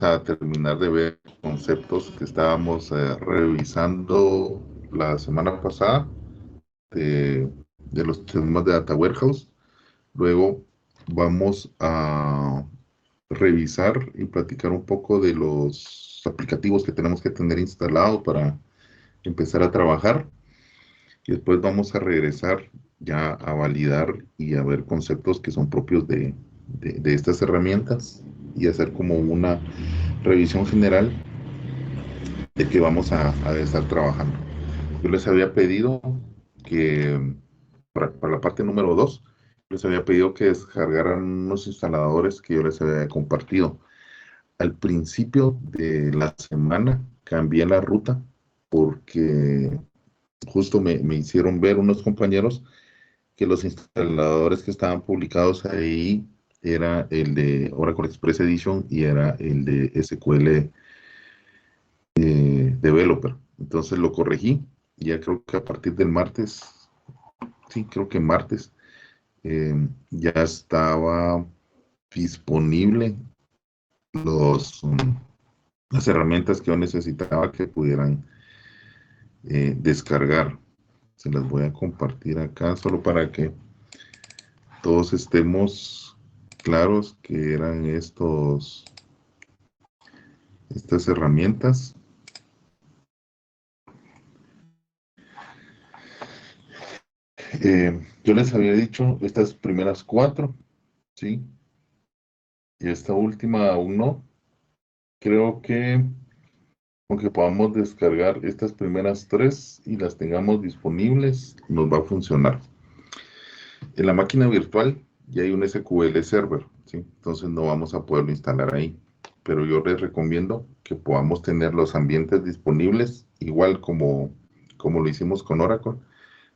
a terminar de ver conceptos que estábamos revisando la semana pasada de los temas de Data Warehouse. Luego vamos a revisar y platicar un poco de los aplicativos que tenemos que tener instalados para empezar a trabajar. Y después vamos a regresar ya a validar y a ver conceptos que son propios de estas herramientas y hacer como una revisión general de que vamos a estar trabajando. Yo les había pedido que para la parte número 2, les había pedido que descargaran unos instaladores que yo les había compartido. Al principio de la semana cambié la ruta porque justo me hicieron ver unos compañeros que los instaladores que estaban publicados ahí era el de Oracle Express Edition y era el de SQL Developer. Entonces lo corregí y ya creo que a partir del martes, sí, creo que martes, ya estaba disponible los, las herramientas que yo necesitaba que pudieran descargar. Se las voy a compartir acá solo para que todos estemos claros que eran estas herramientas. Yo les había dicho estas primeras 4, ¿sí? Y esta última aún no. Creo que aunque podamos descargar estas primeras 3 y las tengamos disponibles, nos va a funcionar. En la máquina virtual ya hay un SQL Server, ¿sí? Entonces no vamos a poderlo instalar ahí. Pero yo les recomiendo que podamos tener los ambientes disponibles, igual como lo hicimos con Oracle,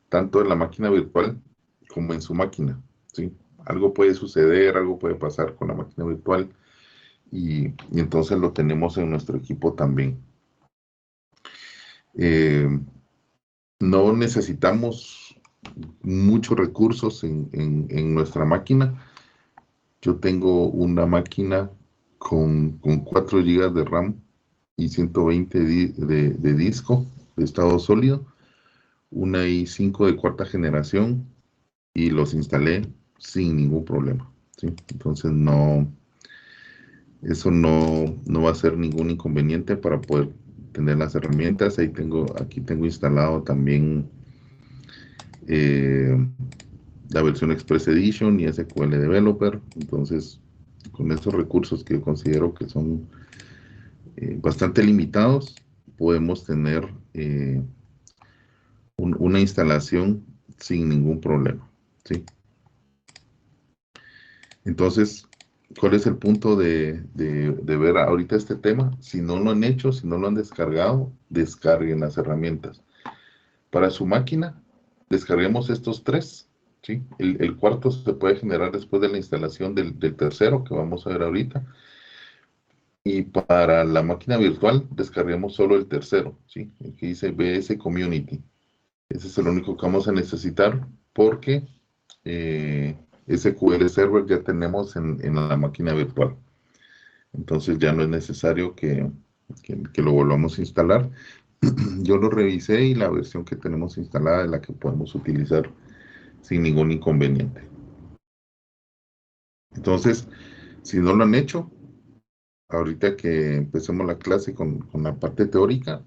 tanto en la máquina virtual como en su máquina, ¿sí? Algo puede suceder, algo puede pasar con la máquina virtual y entonces lo tenemos en nuestro equipo también. Eh, no necesitamos muchos recursos en nuestra máquina. Yo tengo una máquina con 4 GB de RAM y 120 de disco de estado sólido, una i5 de cuarta generación y los instalé sin ningún problema, ¿sí? Entonces eso no va a ser ningún inconveniente para poder tener las herramientas. Aquí tengo instalado también eh, la versión Express Edition y SQL Developer. Entonces, con esos recursos que considero que son bastante limitados, podemos tener una instalación sin ningún problema, ¿sí? Entonces, ¿cuál es el punto de ver ahorita este tema? Si no lo han hecho, si no lo han descargado, descarguen las herramientas. Para su máquina, descarguemos estos 3, ¿sí? El cuarto se puede generar después de la instalación del tercero, que vamos a ver ahorita. Y para la máquina virtual, descarguemos solo el tercero, ¿sí? El que dice BS Community. Ese es el único que vamos a necesitar porque SQL Server ya tenemos en la máquina virtual. Entonces ya no es necesario que lo volvamos a instalar. Yo lo revisé y la versión que tenemos instalada es la que podemos utilizar sin ningún inconveniente. Entonces, si no lo han hecho, ahorita que empecemos la clase con la parte teórica,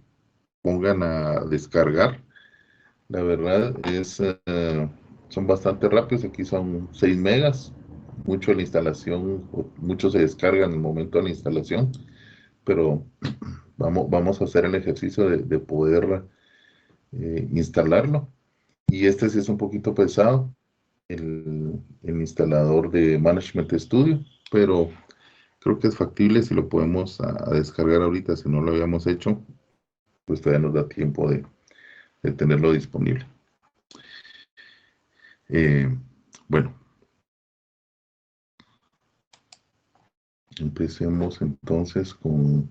pongan a descargar. La verdad son bastante rápidos. Aquí son 6 megas. Mucho de la instalación, mucho se descarga en el momento de la instalación, pero vamos a hacer el ejercicio de poder instalarlo. Y este sí es un poquito pesado, el instalador de Management Studio, pero creo que es factible si lo podemos a descargar ahorita. Si no lo habíamos hecho, pues todavía nos da tiempo de tenerlo disponible. Eh, bueno, empecemos entonces con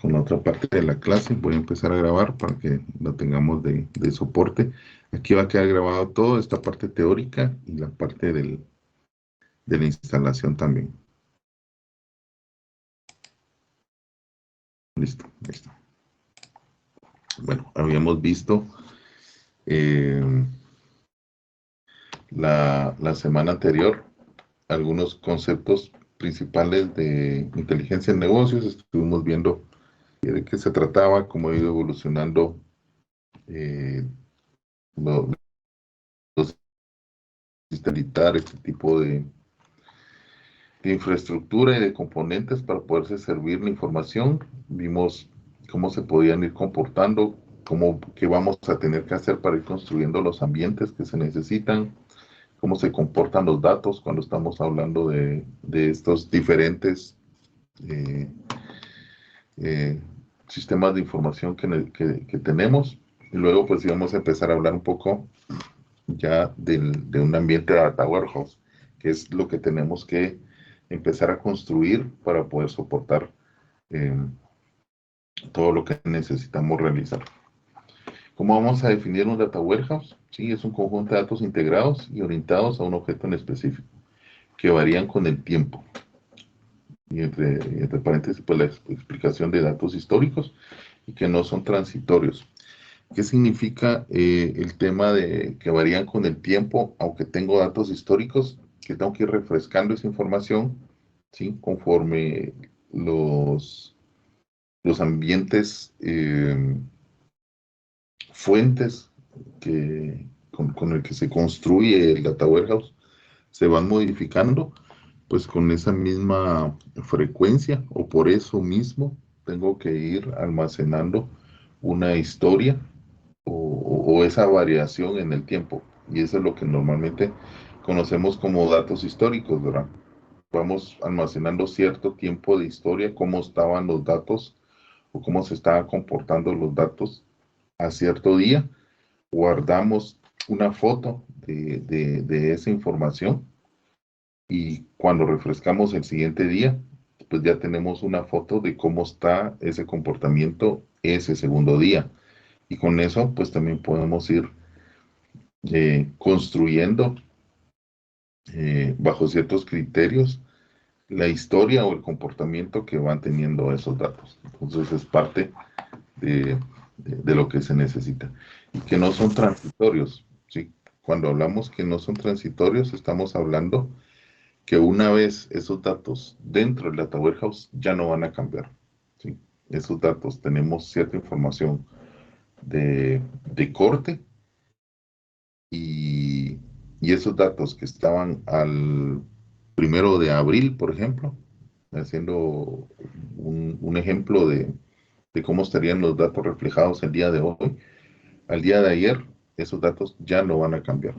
la otra parte de la clase. Voy a empezar a grabar para que la tengamos de soporte. Aquí va a quedar grabado todo, esta parte teórica y la parte de la instalación también. Listo, listo. Bueno, habíamos visto la semana anterior algunos conceptos principales de inteligencia en negocios. Estuvimos viendo de qué se trataba, cómo ha ido evolucionando eh, los sistemas, este tipo de infraestructura y de componentes para poderse servir la información. Vimos cómo se podían ir comportando, qué vamos a tener que hacer para ir construyendo los ambientes que se necesitan, cómo se comportan los datos cuando estamos hablando de estos diferentes eh, eh, sistemas de información que tenemos. Y luego pues íbamos a empezar a hablar un poco ya de un ambiente de data warehouse, que es lo que tenemos que empezar a construir para poder soportar eh, todo lo que necesitamos realizar. ¿Cómo vamos a definir un data warehouse? Sí, es un conjunto de datos integrados y orientados a un objeto en específico, que varían con el tiempo. Y entre paréntesis, pues la explicación de datos históricos y que no son transitorios. ¿Qué significa el tema de que varían con el tiempo, aunque tengo datos históricos, que tengo que ir refrescando esa información, ¿sí? Conforme los ambientes fuentes con el que se construye el data warehouse se van modificando, pues con esa misma frecuencia o por eso mismo tengo que ir almacenando una historia o esa variación en el tiempo. Y eso es lo que normalmente conocemos como datos históricos, ¿verdad? Vamos almacenando cierto tiempo de historia, cómo estaban los datos o cómo se estaban comportando los datos a cierto día. Guardamos una foto de esa información y cuando refrescamos el siguiente día, pues ya tenemos una foto de cómo está ese comportamiento ese segundo día. Y con eso, pues también podemos ir construyendo bajo ciertos criterios la historia o el comportamiento que van teniendo esos datos. Entonces es parte de lo que se necesita. Y que no son transitorios, ¿sí? Cuando hablamos que no son transitorios, estamos hablando que una vez esos datos dentro del Data Warehouse ya no van a cambiar, ¿sí? Esos datos tenemos cierta información de corte y, y esos datos que estaban al 1 de abril, por ejemplo, haciendo un ejemplo de cómo estarían los datos reflejados el día de hoy, al día de ayer, esos datos ya no van a cambiar.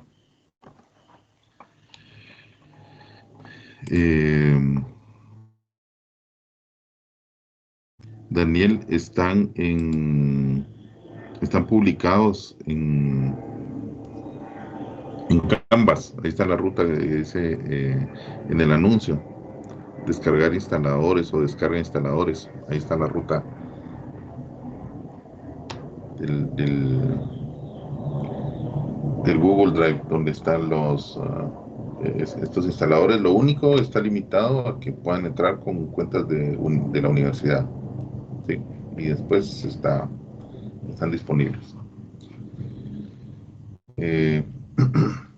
Eh, Daniel, están publicados en Canvas. Ahí está la ruta en el anuncio. Descargar instaladores o descarga instaladores. Ahí está la ruta del, del, del Google Drive, donde están estos instaladores. Lo único está limitado a que puedan entrar con cuentas de la universidad, ¿sí? Y después están disponibles. Eh,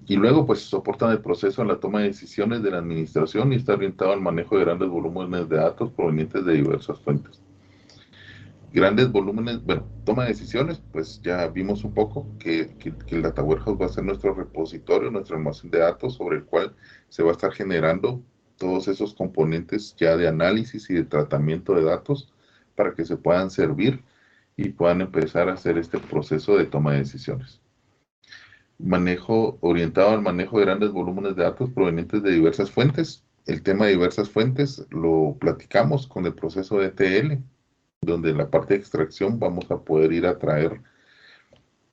y luego, pues, soportan el proceso en la toma de decisiones de la administración y está orientado al manejo de grandes volúmenes de datos provenientes de diversas fuentes. Grandes volúmenes, bueno, toma de decisiones, pues ya vimos un poco que el Data Warehouse va a ser nuestro repositorio, nuestro almacén de datos sobre el cual se va a estar generando todos esos componentes ya de análisis y de tratamiento de datos para que se puedan servir y puedan empezar a hacer este proceso de toma de decisiones. Manejo orientado al manejo de grandes volúmenes de datos provenientes de diversas fuentes. El tema de diversas fuentes lo platicamos con el proceso de ETL, donde en la parte de extracción vamos a poder ir a traer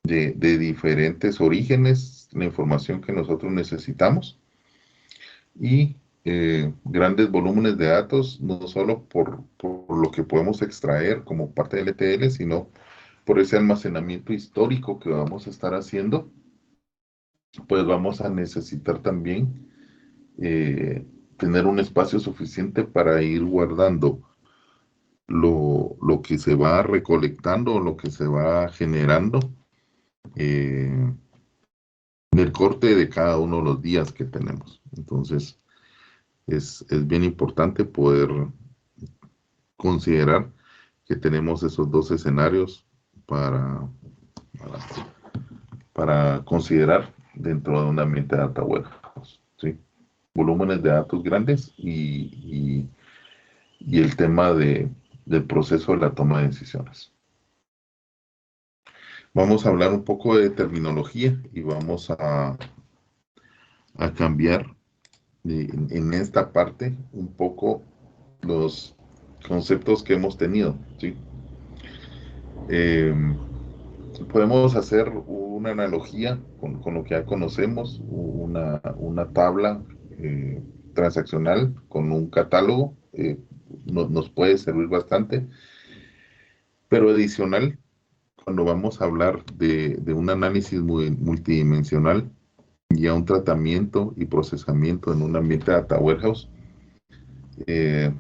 de diferentes orígenes la información que nosotros necesitamos y grandes volúmenes de datos, no solo por lo que podemos extraer como parte del ETL, sino por ese almacenamiento histórico que vamos a estar haciendo, pues vamos a necesitar también tener un espacio suficiente para ir guardando lo que se va recolectando, lo que se va generando en el corte de cada uno de los días que tenemos. Entonces, es bien importante poder considerar que tenemos esos dos escenarios para, para, para considerar dentro de un ambiente de data warehouse, ¿sí? Volúmenes de datos grandes y el tema del proceso de la toma de decisiones. Vamos a hablar un poco de terminología y vamos a cambiar en esta parte un poco los conceptos que hemos tenido, ¿sí? Eh, Podemos hacer una analogía con lo que ya conocemos, una tabla transaccional con un catálogo, nos puede servir bastante, pero adicional, cuando vamos a hablar de un análisis multidimensional y a un tratamiento y procesamiento en un ambiente de data warehouse, eh,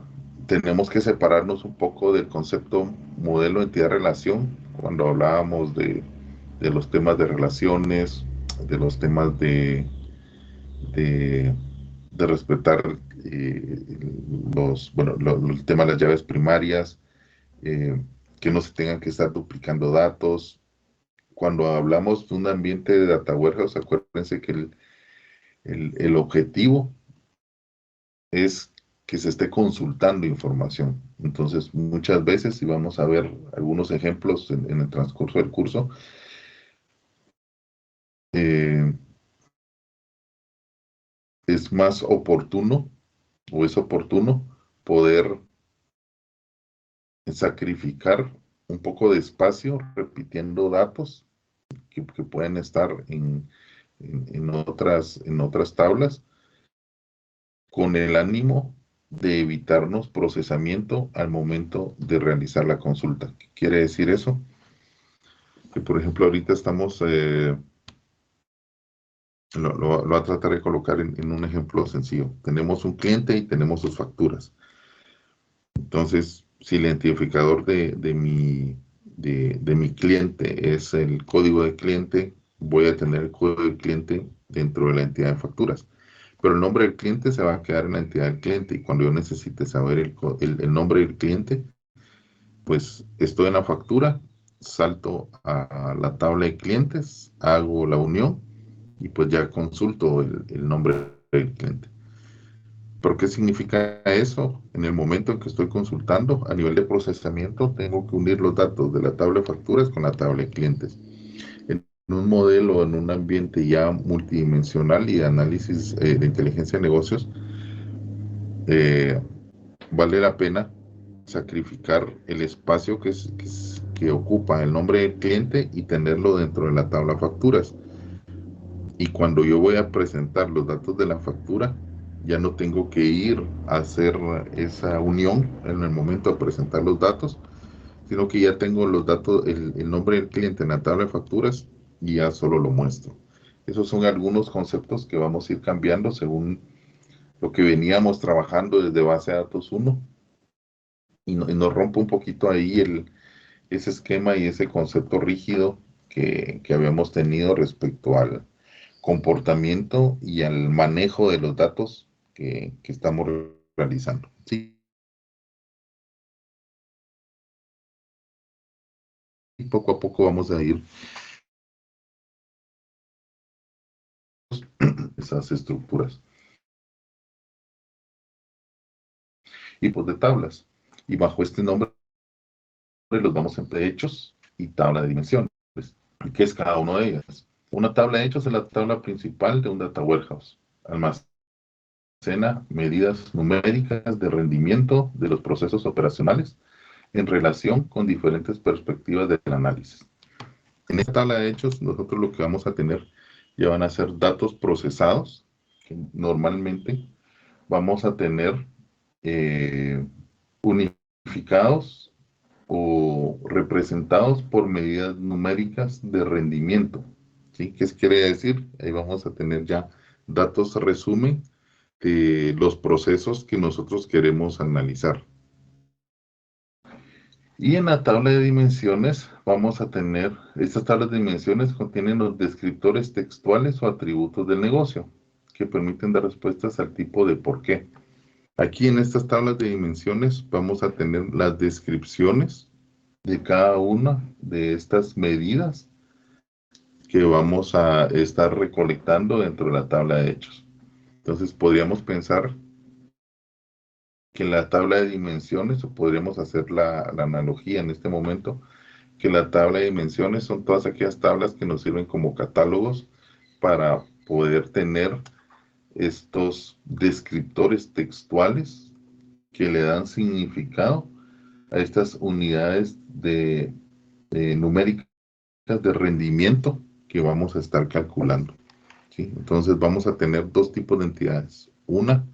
tenemos que separarnos un poco del concepto modelo entidad-relación cuando hablábamos de los temas de relaciones, de los temas de, de respetar el tema de las llaves primarias, eh, que no se tengan que estar duplicando datos. Cuando hablamos de un ambiente de data warehouse, acuérdense que el objetivo es que se esté consultando información. Entonces, muchas veces, y vamos a ver algunos ejemplos en el transcurso del curso, eh, es más oportuno o es oportuno poder sacrificar un poco de espacio repitiendo datos que pueden estar en otras tablas con el ánimo de evitarnos procesamiento al momento de realizar la consulta. ¿Qué quiere decir eso? Que por ejemplo ahorita estamos, lo voy a tratar de colocar en un ejemplo sencillo. Tenemos un cliente y tenemos sus facturas. Entonces, si el identificador de mi cliente es el código de cliente, voy a tener el código del cliente dentro de la entidad de facturas. Pero el nombre del cliente se va a quedar en la entidad del cliente y cuando yo necesite saber el nombre del cliente, pues estoy en la factura, salto a la tabla de clientes, hago la unión y pues ya consulto el nombre del cliente. ¿Pero qué significa eso? En el momento en que estoy consultando, a nivel de procesamiento, tengo que unir los datos de la tabla de facturas con la tabla de clientes. En un modelo, en un ambiente ya multidimensional y de análisis de inteligencia de negocios, eh, vale la pena sacrificar el espacio que ocupa el nombre del cliente y tenerlo dentro de la tabla facturas. Y cuando yo voy a presentar los datos de la factura, ya no tengo que ir a hacer esa unión en el momento de presentar los datos, sino que ya tengo los datos, el nombre del cliente en la tabla de facturas y ya solo lo muestro. Esos son algunos conceptos que vamos a ir cambiando según lo que veníamos trabajando desde base de datos 1 y nos rompe un poquito ahí ese esquema y ese concepto rígido que habíamos tenido respecto al comportamiento y al manejo de los datos que estamos realizando. Sí, y poco a poco vamos a ir esas estructuras. Y pues de tablas. Y bajo este nombre los vamos a emplear hechos y tabla de dimensiones. ¿Qué es cada uno de ellas? Una tabla de hechos es la tabla principal de un data warehouse. Almacena medidas numéricas de rendimiento de los procesos operacionales en relación con diferentes perspectivas del análisis. En esta tabla de hechos, nosotros lo que vamos a tener ya van a ser datos procesados, que normalmente vamos a tener unificados o representados por medidas numéricas de rendimiento. ¿Sí? ¿Qué quiere decir? Ahí vamos a tener ya datos resumen de los procesos que nosotros queremos analizar. Y en la tabla de dimensiones vamos a tener, estas tablas de dimensiones contienen los descriptores textuales o atributos del negocio que permiten dar respuestas al tipo de por qué. Aquí en estas tablas de dimensiones vamos a tener las descripciones de cada una de estas medidas que vamos a estar recolectando dentro de la tabla de hechos. Entonces podríamos pensar que la tabla de dimensiones, o podríamos hacer la analogía en este momento, que la tabla de dimensiones son todas aquellas tablas que nos sirven como catálogos para poder tener estos descriptores textuales que le dan significado a estas unidades numéricas de rendimiento que vamos a estar calculando, ¿sí? Entonces vamos a tener dos tipos de entidades. Una,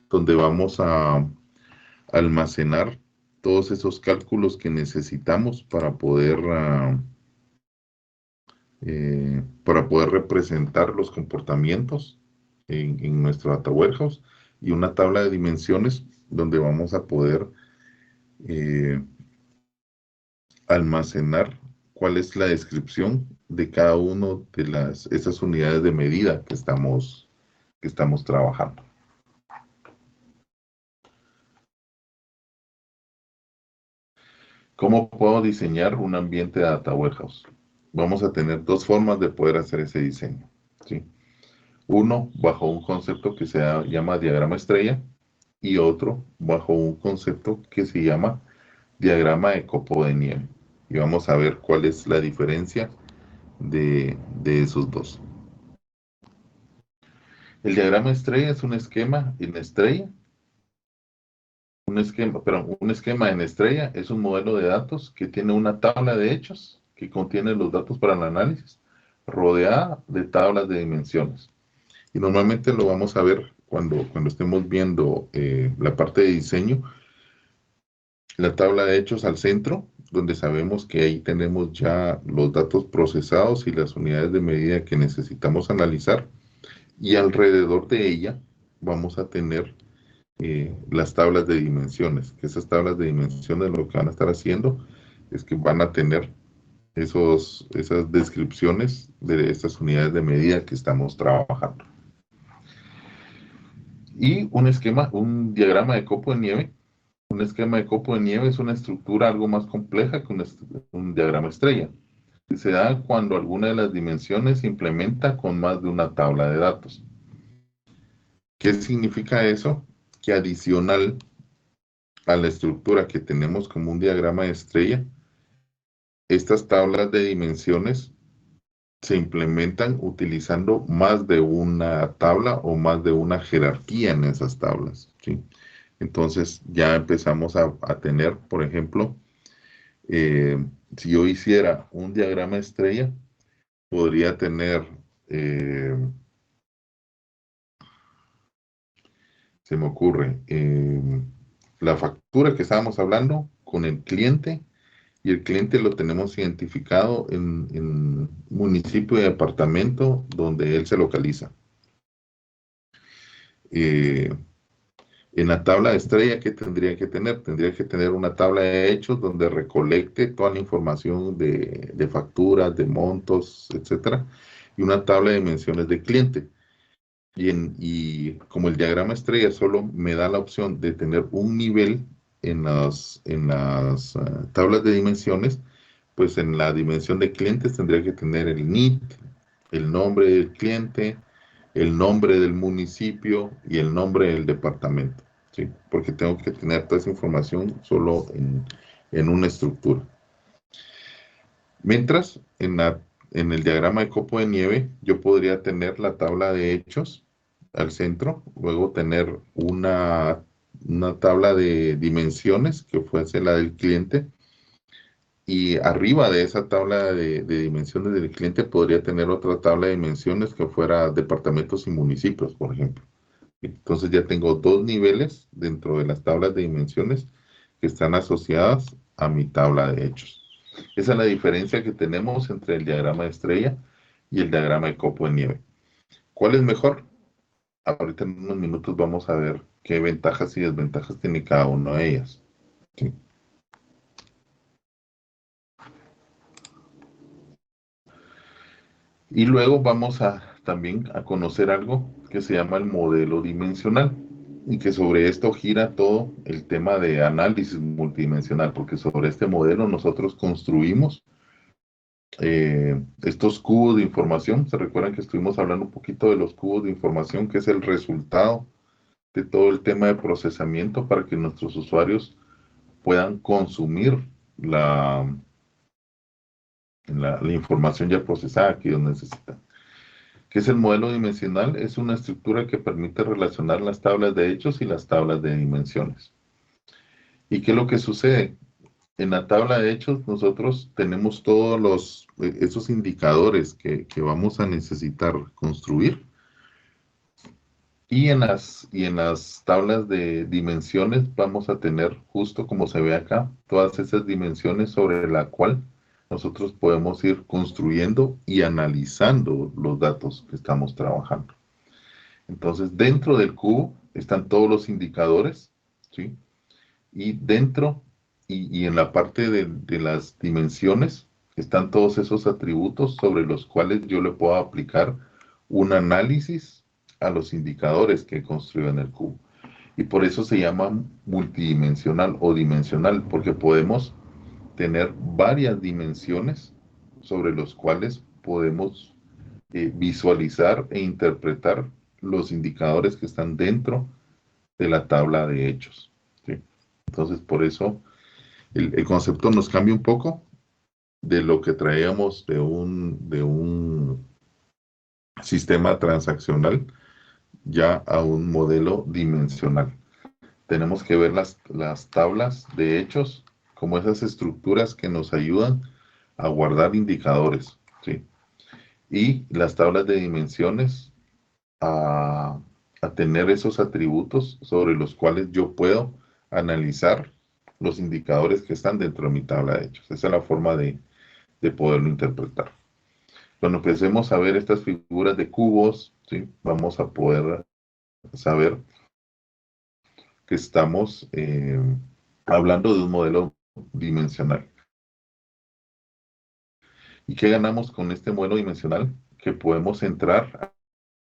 donde vamos a almacenar todos esos cálculos que necesitamos para poder representar los comportamientos en nuestro data warehouse, y una tabla de dimensiones donde vamos a poder eh, almacenar cuál es la descripción de cada una de esas unidades de medida que estamos trabajando. ¿Cómo puedo diseñar un ambiente de data warehouse? Vamos a tener dos formas de poder hacer ese diseño, ¿sí? Uno, bajo un concepto que se llama diagrama estrella, y otro bajo un concepto que se llama diagrama de copo de nieve. Y vamos a ver cuál es la diferencia de esos dos. El diagrama estrella es un esquema en estrella. Un esquema en estrella es un modelo de datos que tiene una tabla de hechos que contiene los datos para el análisis, rodeada de tablas de dimensiones. Y normalmente lo vamos a ver cuando estemos viendo la parte de diseño, la tabla de hechos al centro, donde sabemos que ahí tenemos ya los datos procesados y las unidades de medida que necesitamos analizar. Y alrededor de ella vamos a tener las tablas de dimensiones, que esas tablas de dimensiones lo que van a estar haciendo es que van a tener esas descripciones de estas unidades de medida que estamos trabajando. Y un diagrama de copo de nieve. Un esquema de copo de nieve es una estructura algo más compleja que un diagrama estrella. Se da cuando alguna de las dimensiones se implementa con más de una tabla de datos. ¿Qué significa eso? Que adicional a la estructura que tenemos como un diagrama de estrella, estas tablas de dimensiones se implementan utilizando más de una tabla o más de una jerarquía en esas tablas, ¿sí? Entonces ya empezamos a tener, por ejemplo, si yo hiciera un diagrama estrella, podría tener, eh, se me ocurre, la factura que estábamos hablando con el cliente, y el cliente lo tenemos identificado en municipio y departamento donde él se localiza. Eh, en la tabla de estrella, ¿qué tendría que tener? Tendría que tener una tabla de hechos donde recolecte toda la información de facturas, de montos, etcétera, y una tabla de dimensiones de cliente. Y como el diagrama estrella solo me da la opción de tener un nivel en las tablas de dimensiones, pues en la dimensión de clientes tendría que tener el NIT, el nombre del cliente, el nombre del municipio y el nombre del departamento, ¿sí? Porque tengo que tener toda esa información solo en una estructura. Mientras, en el diagrama de copo de nieve, yo podría tener la tabla de hechos al centro, luego tener una tabla de dimensiones que fuese la del cliente, y arriba de esa tabla de dimensiones del cliente podría tener otra tabla de dimensiones que fuera departamentos y municipios, por ejemplo. Entonces ya tengo dos niveles dentro de las tablas de dimensiones que están asociadas a mi tabla de hechos. Esa es la diferencia que tenemos entre el diagrama de estrella y el diagrama de copo de nieve. ¿Cuál es mejor? Ahorita en unos minutos vamos a ver qué ventajas y desventajas tiene cada una de ellas, ¿sí? Y luego vamos a también a conocer algo que se llama el modelo dimensional y que sobre esto gira todo el tema de análisis multidimensional, porque sobre este modelo nosotros construimos estos cubos de información. Se recuerdan que estuvimos hablando un poquito de los cubos de información, que es el resultado de todo el tema de procesamiento para que nuestros usuarios puedan consumir la, la información ya procesada que ellos necesitan. ¿Qué es el modelo dimensional? Es una estructura que permite relacionar las tablas de hechos y las tablas de dimensiones. ¿Y qué es lo que sucede? En la tabla de hechos nosotros tenemos todos esos indicadores que vamos a necesitar construir. Y en las tablas de dimensiones vamos a tener, justo como se ve acá, todas esas dimensiones sobre la cual nosotros podemos ir construyendo y analizando los datos que estamos trabajando. Entonces, dentro del cubo están todos los indicadores, ¿sí? Y dentro y en la parte de las dimensiones están todos esos atributos sobre los cuales yo le puedo aplicar un análisis a los indicadores que construyo en el cubo. Y por eso se llama multidimensional o dimensional, porque podemos tener varias dimensiones sobre los cuales podemos visualizar e interpretar los indicadores que están dentro de la tabla de hechos, ¿sí? Entonces, por eso el concepto nos cambia un poco de lo que traíamos de un sistema transaccional ya a un modelo dimensional. Tenemos que ver las tablas de hechos como esas estructuras que nos ayudan a guardar indicadores, ¿sí? Y las tablas de dimensiones a, a tener esos atributos sobre los cuales yo puedo analizar los indicadores que están dentro de mi tabla de hechos. Esa es la forma de poderlo interpretar. Cuando empecemos a ver estas figuras de cubos, ¿sí? Vamos a poder saber que estamos hablando de un modelo dimensional. ¿Y qué ganamos con este modelo dimensional? Que podemos entrar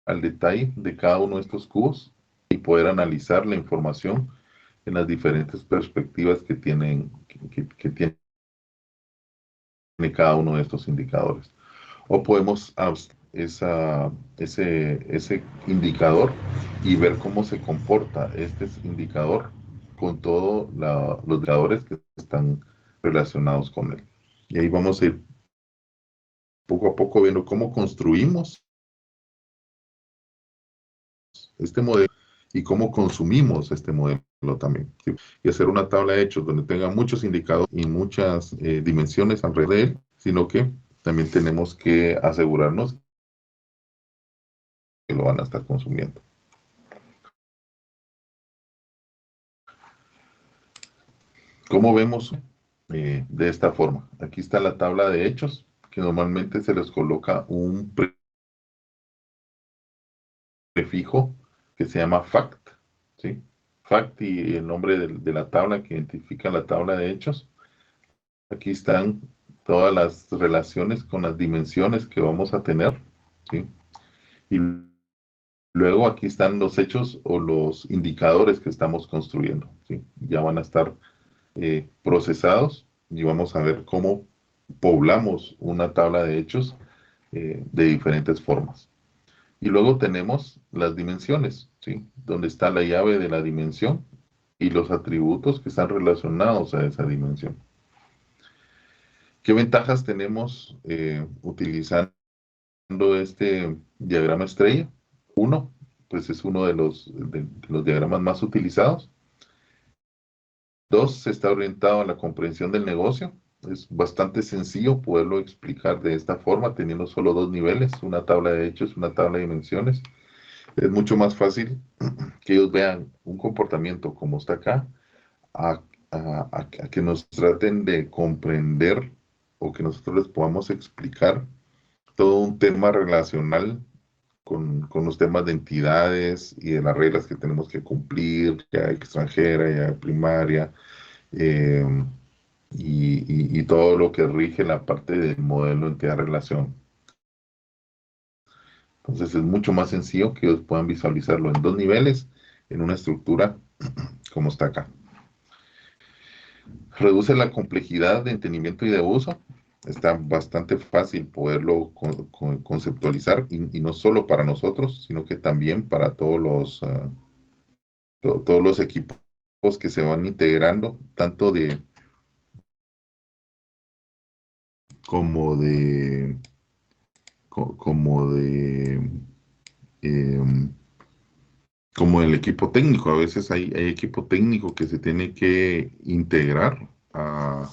al detalle de cada uno de estos cubos y poder analizar la información en las diferentes perspectivas que tiene cada uno de estos indicadores. O podemos ese indicador y ver cómo se comporta este indicador con todos los indicadores que están relacionados con él. Y ahí vamos a ir poco a poco viendo cómo construimos este modelo y cómo consumimos este modelo también, ¿sí? Y hacer una tabla de hechos donde tenga muchos indicadores y muchas dimensiones alrededor de él, sino que también tenemos que asegurarnos que lo van a estar consumiendo. ¿Cómo vemos? De esta forma. Aquí está la tabla de hechos, que normalmente se les coloca un prefijo que se llama fact, ¿sí? Fact y el nombre de la tabla que identifica la tabla de hechos. Aquí están todas las relaciones con las dimensiones que vamos a tener, ¿sí? Y luego aquí están los hechos o los indicadores que estamos construyendo, ¿sí? Ya van a estar procesados y vamos a ver cómo poblamos una tabla de hechos de diferentes formas. Y luego tenemos las dimensiones, ¿sí? Donde está la llave de la dimensión y los atributos que están relacionados a esa dimensión. ¿Qué ventajas tenemos utilizando este diagrama estrella? Uno, pues es uno de los diagramas más utilizados. Dos, está orientado a la comprensión del negocio. Es bastante sencillo poderlo explicar de esta forma, teniendo solo dos niveles, una tabla de hechos, una tabla de dimensiones. Es mucho más fácil que ellos vean un comportamiento como está acá, a que nos traten de comprender o que nosotros les podamos explicar todo un tema relacional con los temas de entidades y de las reglas que tenemos que cumplir, ya extranjera, ya primaria, eh, y todo lo que rige la parte del modelo entidad-relación. Entonces es mucho más sencillo que ellos puedan visualizarlo en dos niveles, en una estructura como está acá. Reduce la complejidad de entendimiento y de uso. Está bastante fácil poderlo conceptualizar y no solo para nosotros, sino que también para todos los equipos que se van integrando, tanto de como de como de em, como el equipo técnico. A veces hay equipo técnico que se tiene que integrar a-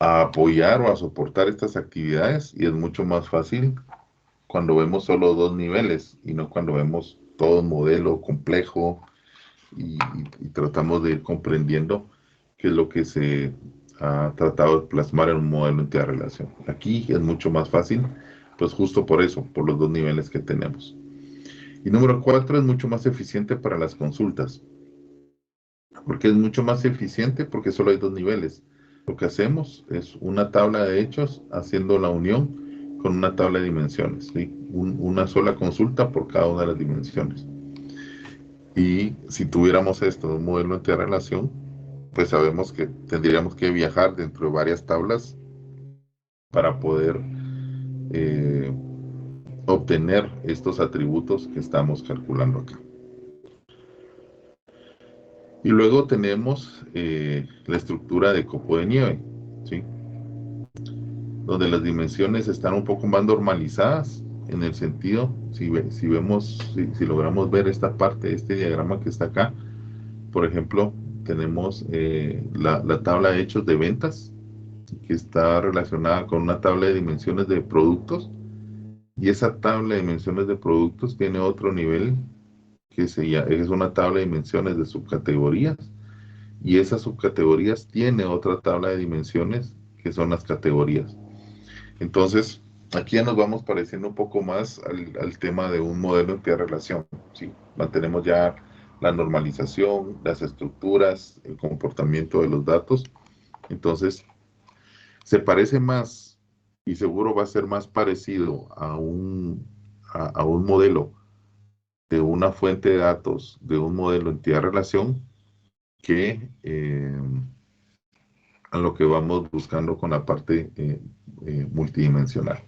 a apoyar o a soportar estas actividades y es mucho más fácil cuando vemos solo dos niveles y no cuando vemos todo un modelo complejo y tratamos de ir comprendiendo qué es lo que se ha tratado de plasmar en un modelo de relación. Aquí es mucho más fácil, pues justo por eso, por los dos niveles que tenemos. Y número cuatro, es mucho más eficiente para las consultas. ¿Por qué es mucho más eficiente? Porque solo hay dos niveles. Lo que hacemos es una tabla de hechos haciendo la unión con una tabla de dimensiones, ¿sí? Una sola consulta por cada una de las dimensiones. Y si tuviéramos esto, un modelo de interrelación, pues sabemos que tendríamos que viajar dentro de varias tablas para poder eh, obtener estos atributos que estamos calculando acá. Y luego tenemos la estructura de copo de nieve, ¿sí? Donde las dimensiones están un poco más normalizadas en el sentido, si logramos ver esta parte, este diagrama que está acá, por ejemplo, tenemos la tabla de hechos de ventas, que está relacionada con una tabla de dimensiones de productos, y esa tabla de dimensiones de productos tiene otro nivel es una tabla de dimensiones de subcategorías, y esas subcategorías tiene otra tabla de dimensiones que son las categorías. Entonces, aquí ya nos vamos pareciendo un poco más al tema de un modelo de relación, ¿sí? Mantenemos ya la normalización, las estructuras, el comportamiento de los datos. Entonces, se parece más y seguro va a ser más parecido a un modelo de una fuente de datos, de un modelo entidad-relación, que a lo que vamos buscando con la parte multidimensional.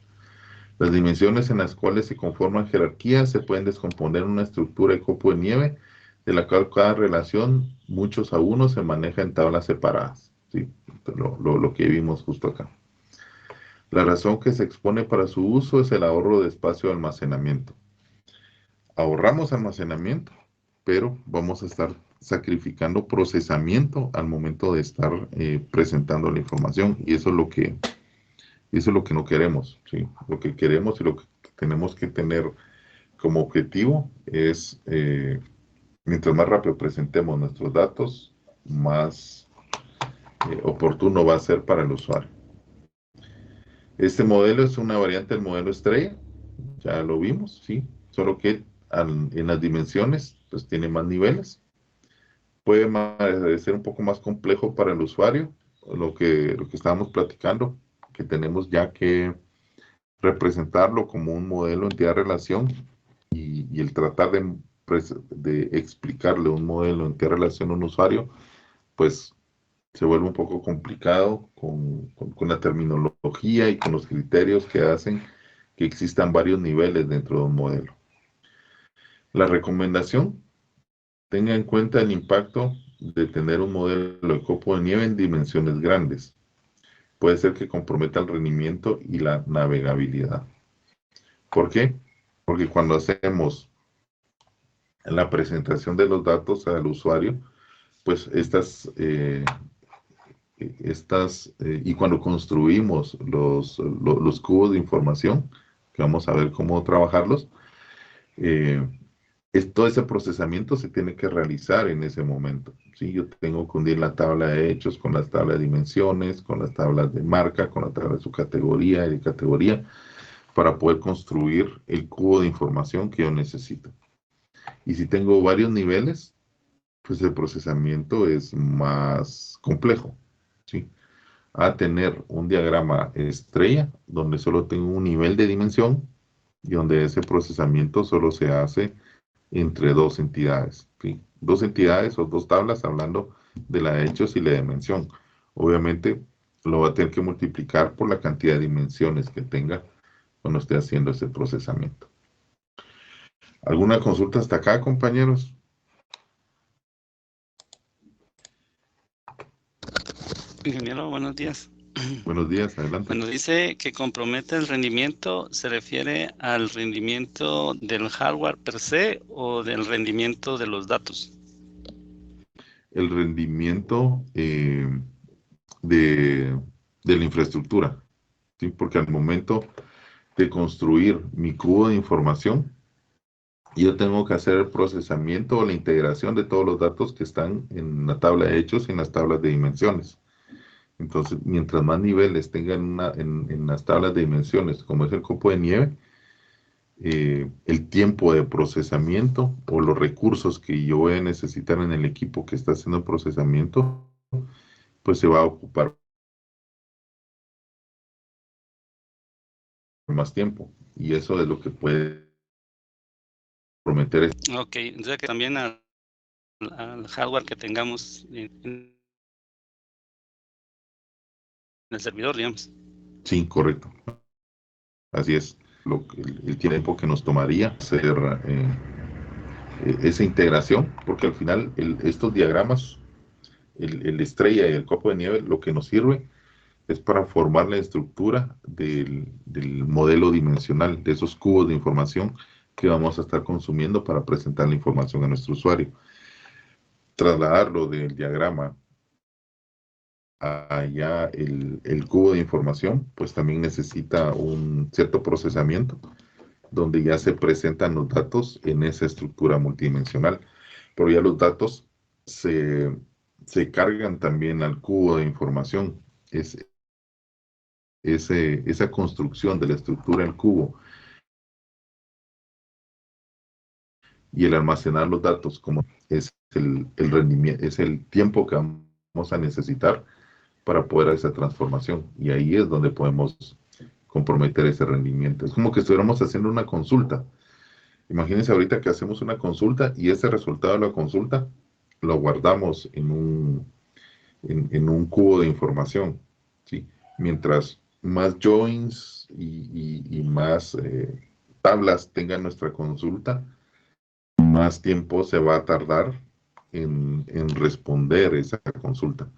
Las dimensiones en las cuales se conforman jerarquías se pueden descomponer en una estructura de copo de nieve, de la cual cada relación, muchos a uno, se maneja en tablas separadas. ¿Sí? Lo que vimos justo acá. La razón que se expone para su uso es el ahorro de espacio de almacenamiento. Ahorramos almacenamiento, pero vamos a estar sacrificando procesamiento al momento de estar presentando la información, y eso es lo que no queremos, ¿sí? Lo que queremos y lo que tenemos que tener como objetivo es, mientras más rápido presentemos nuestros datos, más oportuno va a ser para el usuario. Este modelo es una variante del modelo estrella, ya lo vimos, ¿sí? Solo que en las dimensiones, pues tiene más niveles. Puede ser un poco más complejo para el usuario, lo que estábamos platicando, que tenemos ya que representarlo como un modelo entidad-relación y el tratar de explicarle un modelo entidad-relación a un usuario, pues se vuelve un poco complicado con la terminología y con los criterios que hacen que existan varios niveles dentro de un modelo. La recomendación: tenga en cuenta el impacto de tener un modelo de copo de nieve en dimensiones grandes. Puede ser que comprometa el rendimiento y la navegabilidad. ¿Por qué? Porque cuando hacemos la presentación de los datos al usuario, pues y cuando construimos los cubos de información, que vamos a ver cómo trabajarlos, eh, todo ese procesamiento se tiene que realizar en ese momento. ¿Sí? Yo tengo que unir la tabla de hechos con las tablas de dimensiones, con las tablas de marca, con la tabla de su categoría y de categoría, para poder construir el cubo de información que yo necesito. Y si tengo varios niveles, pues el procesamiento es más complejo, ¿sí? a tener un diagrama estrella donde solo tengo un nivel de dimensión y donde ese procesamiento solo se hace entre dos entidades, ¿sí? Dos entidades o dos tablas hablando de la de hechos y la dimensión. Obviamente lo va a tener que multiplicar por la cantidad de dimensiones que tenga cuando esté haciendo ese procesamiento. ¿Alguna consulta hasta acá, compañeros? Ingeniero, buenos días. Buenos días, adelante. Cuando dice que compromete el rendimiento, ¿se refiere al rendimiento del hardware per se o del rendimiento de los datos? El rendimiento de, de la infraestructura, ¿sí? Porque al momento de construir mi cubo de información, yo tengo que hacer el procesamiento o la integración de todos los datos que están en la tabla de hechos y en las tablas de dimensiones. Entonces, mientras más niveles tengan en las tablas de dimensiones, como es el copo de nieve, el tiempo de procesamiento o los recursos que yo voy a necesitar en el equipo que está haciendo el procesamiento, pues se va a ocupar más tiempo. Y eso es lo que puede prometer. Ok, entonces que también al hardware que tengamos en el servidor, digamos. Sí, correcto. Así es. El tiempo que nos tomaría hacer esa integración, porque al final estos diagramas, el estrella y el copo de nieve, lo que nos sirve es para formar la estructura del modelo dimensional, de esos cubos de información que vamos a estar consumiendo para presentar la información a nuestro usuario. Trasladarlo del diagrama allá el cubo de información, pues también necesita un cierto procesamiento donde ya se presentan los datos en esa estructura multidimensional, pero ya los datos se, se cargan también al cubo de información. Esa construcción de la estructura del cubo y el almacenar los datos como es el rendimiento, es el tiempo que vamos a necesitar para poder hacer esa transformación. Y ahí es donde podemos comprometer ese rendimiento. Es como que estuviéramos haciendo una consulta. Imagínense ahorita que hacemos una consulta y ese resultado de la consulta lo guardamos en un cubo de información, ¿sí? Mientras más joins y más tablas tenga nuestra consulta, más tiempo se va a tardar en responder esa consulta.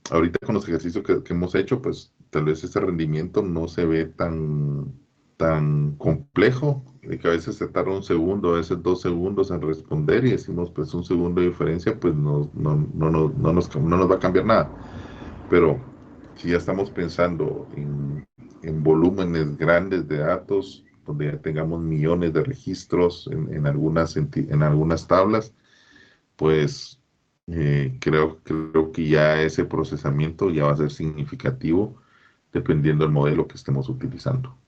Ahorita con los ejercicios que hemos hecho, pues tal vez ese rendimiento no se ve tan complejo, de que a veces se tarda un segundo, a veces 2 segundos en responder y decimos, pues un segundo de diferencia, pues no nos va a cambiar nada. Pero si ya estamos pensando en volúmenes grandes de datos, donde ya tengamos millones de registros en algunas tablas, pues creo que ya ese procesamiento ya va a ser significativo dependiendo del modelo que estemos utilizando.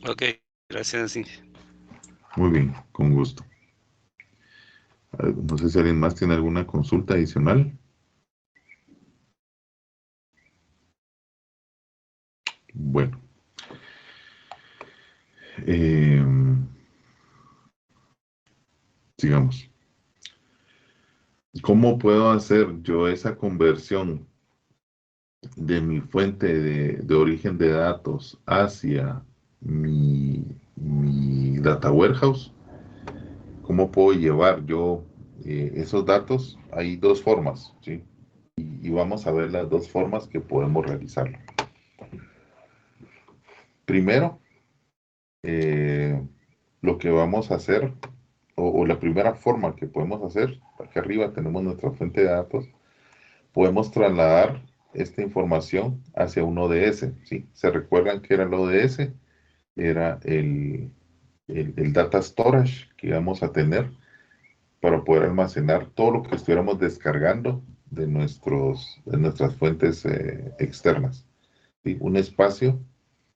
Ok, gracias, Inge. Muy bien, con gusto. No sé si alguien más tiene alguna consulta adicional. Bueno, eh, sigamos. ¿Cómo puedo hacer yo esa conversión de mi fuente de origen de datos hacia mi data warehouse? ¿Cómo puedo llevar yo esos datos? Hay dos formas, ¿sí? Y vamos a ver las dos formas que podemos realizarlo. Primero, lo que vamos a hacer, o la primera forma que podemos hacer, aquí arriba tenemos nuestra fuente de datos, podemos trasladar esta información hacia un ODS, ¿sí? ¿Se recuerdan que era el ODS? Era el data storage que íbamos a tener para poder almacenar todo lo que estuviéramos descargando de nuestras fuentes externas, ¿sí? Un espacio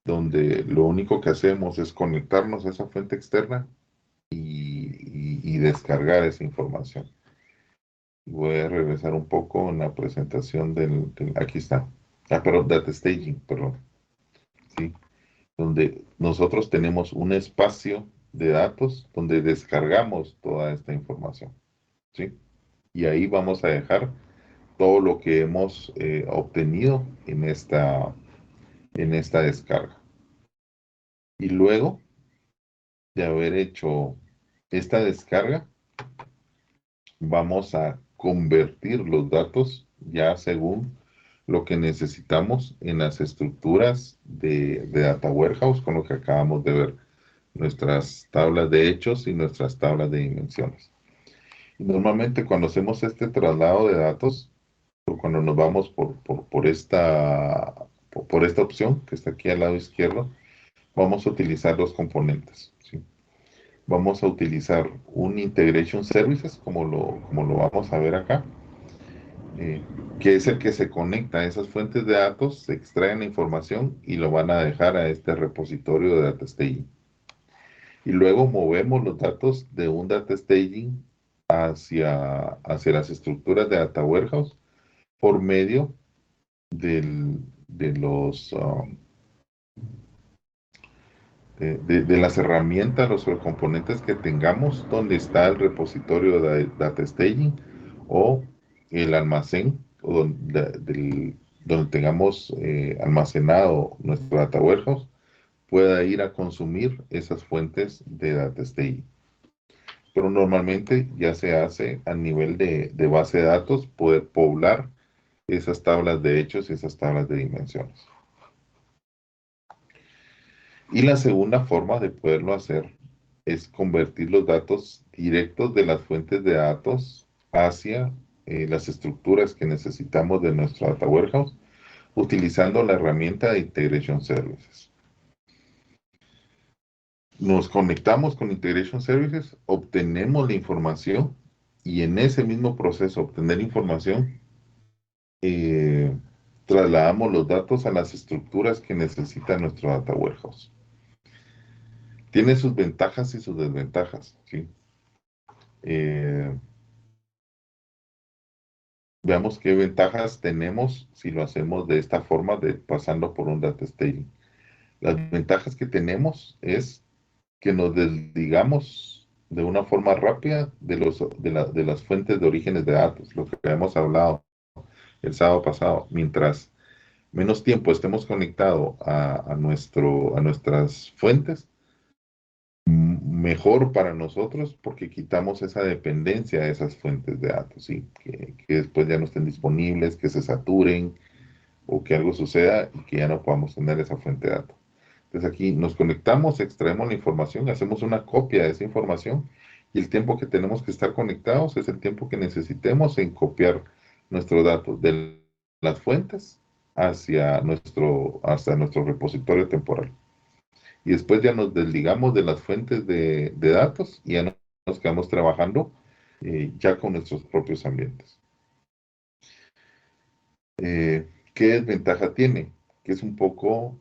donde lo único que hacemos es conectarnos a esa fuente externa y descargar esa información. Voy a regresar un poco en la presentación aquí está. Perdón, Data Staging, perdón. ¿Sí? Donde nosotros tenemos un espacio de datos donde descargamos toda esta información. ¿Sí? Y ahí vamos a dejar todo lo que hemos obtenido en esta descarga. Y luego de haber hecho esta descarga, vamos a convertir los datos ya según lo que necesitamos en las estructuras de Data Warehouse, con lo que acabamos de ver, nuestras tablas de hechos y nuestras tablas de dimensiones. Y normalmente cuando hacemos este traslado de datos, o cuando nos vamos por esta opción que está aquí al lado izquierdo, vamos a utilizar dos componentes, ¿sí? Vamos a utilizar un Integration Services, como lo vamos a ver acá, eh, que es el que se conecta a esas fuentes de datos, se extraen la información y lo van a dejar a este repositorio de Data Staging. Y luego movemos los datos de un Data Staging hacia las estructuras de Data Warehouse por medio de los de las herramientas, los componentes que tengamos, donde está el repositorio de Data Staging o el almacén o donde tengamos almacenado nuestro Data Warehouse, pueda ir a consumir esas fuentes de Data Staging. Pero normalmente ya se hace a nivel de base de datos, poder poblar esas tablas de hechos y esas tablas de dimensiones. Y la segunda forma de poderlo hacer es convertir los datos directos de las fuentes de datos hacia las estructuras que necesitamos de nuestro Data Warehouse utilizando la herramienta de Integration Services. Nos conectamos con Integration Services, obtenemos la información y en ese mismo proceso de obtener información, trasladamos los datos a las estructuras que necesita nuestro Data Warehouse. Tiene sus ventajas y sus desventajas, ¿sí? Veamos qué ventajas tenemos si lo hacemos de esta forma, pasando por un Data Staging. Las ventajas que tenemos es que nos desligamos de una forma rápida de las fuentes de orígenes de datos, lo que hemos hablado el sábado pasado. Mientras menos tiempo estemos conectados a nuestras fuentes, mejor para nosotros porque quitamos esa dependencia de esas fuentes de datos, ¿sí? Que después ya no estén disponibles, que se saturen o que algo suceda y que ya no podamos tener esa fuente de datos. Entonces aquí nos conectamos, extraemos la información, hacemos una copia de esa información y el tiempo que tenemos que estar conectados es el tiempo que necesitemos en copiar nuestros datos de las fuentes hasta nuestro repositorio temporal. Y después ya nos desligamos de las fuentes de datos y ya nos quedamos trabajando ya con nuestros propios ambientes. ¿Qué desventaja tiene? Que es un poco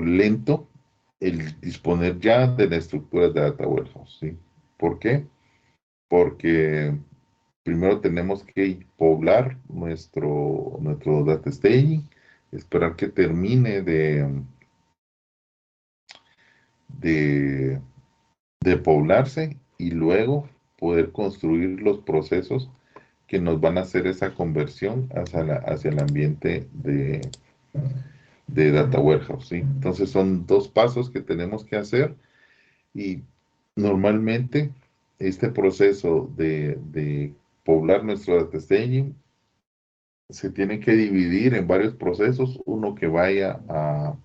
lento el disponer ya de las estructuras de Data Warehouse, ¿sí? ¿Por qué? Porque primero tenemos que poblar nuestro Data Staging, esperar que termine de poblarse y luego poder construir los procesos que nos van a hacer esa conversión hacia el ambiente de Data Warehouse, ¿sí? Entonces son dos pasos que tenemos que hacer y normalmente este proceso de poblar nuestro Data Staging se tiene que dividir en varios procesos, uno que vaya a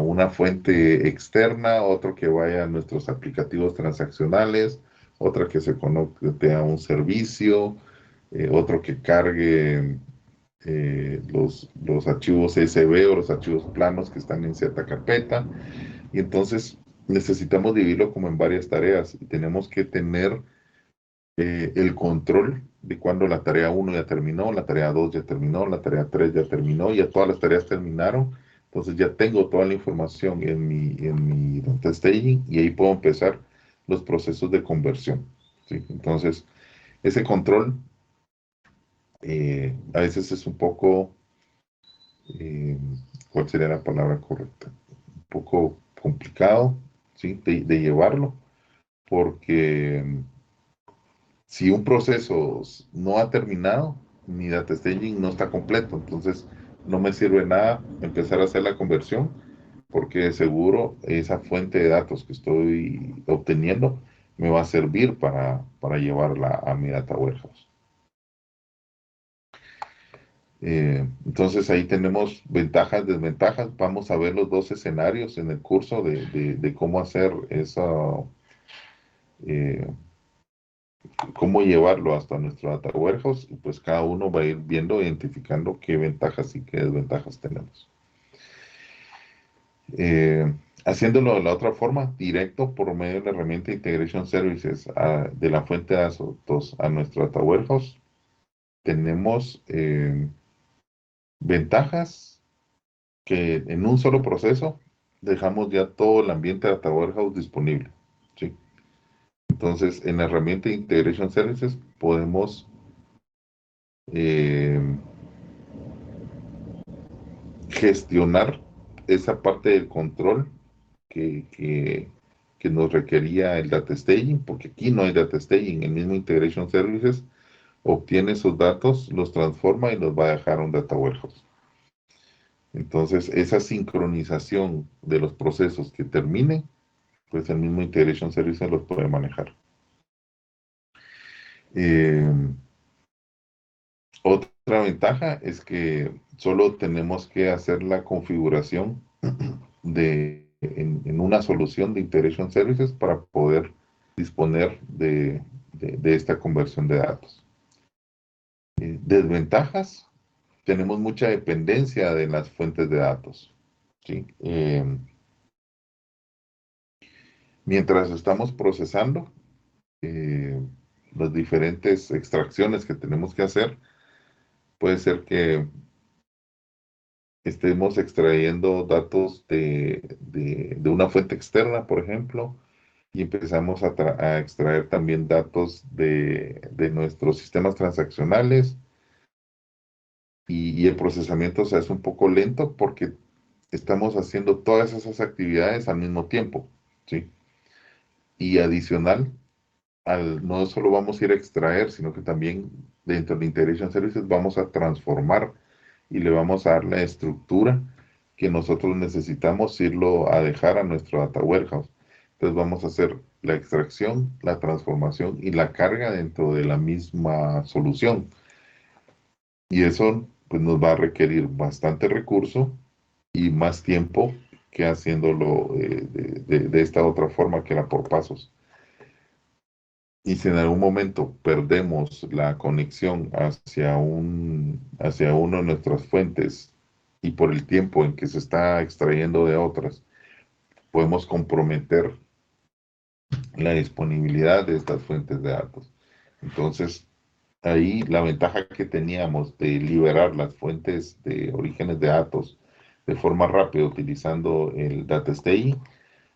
una fuente externa, otro que vaya a nuestros aplicativos transaccionales, otra que se conecte a un servicio, otro que cargue los archivos CSV o los archivos planos que están en cierta carpeta. Y entonces necesitamos dividirlo como en varias tareas y tenemos que tener el control de cuando la tarea 1 ya terminó, la tarea 2 ya terminó, la tarea 3 ya terminó, ya todas las tareas terminaron. Entonces ya tengo toda la información en mi Data Staging y ahí puedo empezar los procesos de conversión, ¿sí? Entonces, ese control a veces es un poco, ¿cuál sería la palabra correcta? Un poco complicado, ¿sí? de llevarlo, porque si un proceso no ha terminado, mi data staging no está completo, entonces no me sirve nada empezar a hacer la conversión, porque seguro esa fuente de datos que estoy obteniendo me va a servir para llevarla a mi data warehouse. Entonces ahí tenemos ventajas, desventajas. Vamos a ver los dos escenarios en el curso de cómo hacer esa, eh, cómo llevarlo hasta nuestro data warehouse, y pues cada uno va a ir viendo, identificando qué ventajas y qué desventajas tenemos. Haciéndolo de la otra forma, directo por medio de la herramienta Integration Services de la fuente de datos a nuestro data warehouse, tenemos ventajas que en un solo proceso dejamos ya todo el ambiente de data warehouse disponible, ¿sí? Entonces, en la herramienta Integration Services podemos eh, gestionar esa parte del control que, que, que nos requería el data staging, porque aquí no hay data staging. El mismo Integration Services obtiene sus datos, los transforma y los va a dejar a un data warehouse. Entonces, esa sincronización de los procesos que terminen, pues el mismo Integration Services los puede manejar. Otra ventaja es que solo tenemos que hacer la configuración en una solución de Integration Services para poder disponer de esta conversión de datos. Desventajas, tenemos mucha dependencia de las fuentes de datos, ¿sí? Mientras estamos procesando las diferentes extracciones que tenemos que hacer, puede ser que estemos extrayendo datos de una fuente externa, por ejemplo, y empezamos a extraer también datos de nuestros sistemas transaccionales, y el procesamiento se hace un poco lento porque estamos haciendo todas esas actividades al mismo tiempo, ¿sí? Y adicional, no solo vamos a ir a extraer, sino que también dentro de Integration Services vamos a transformar y le vamos a dar la estructura que nosotros necesitamos irlo a dejar a nuestro data warehouse. Entonces vamos a hacer la extracción, la transformación y la carga dentro de la misma solución. Y eso pues nos va a requerir bastante recurso y más tiempo que haciéndolo de esta otra forma que era por pasos. Y si en algún momento perdemos la conexión hacia una de nuestras fuentes y por el tiempo en que se está extrayendo de otras, podemos comprometer la disponibilidad de estas fuentes de datos. Entonces, ahí la ventaja que teníamos de liberar las fuentes de orígenes de datos de forma rápida utilizando el data staging,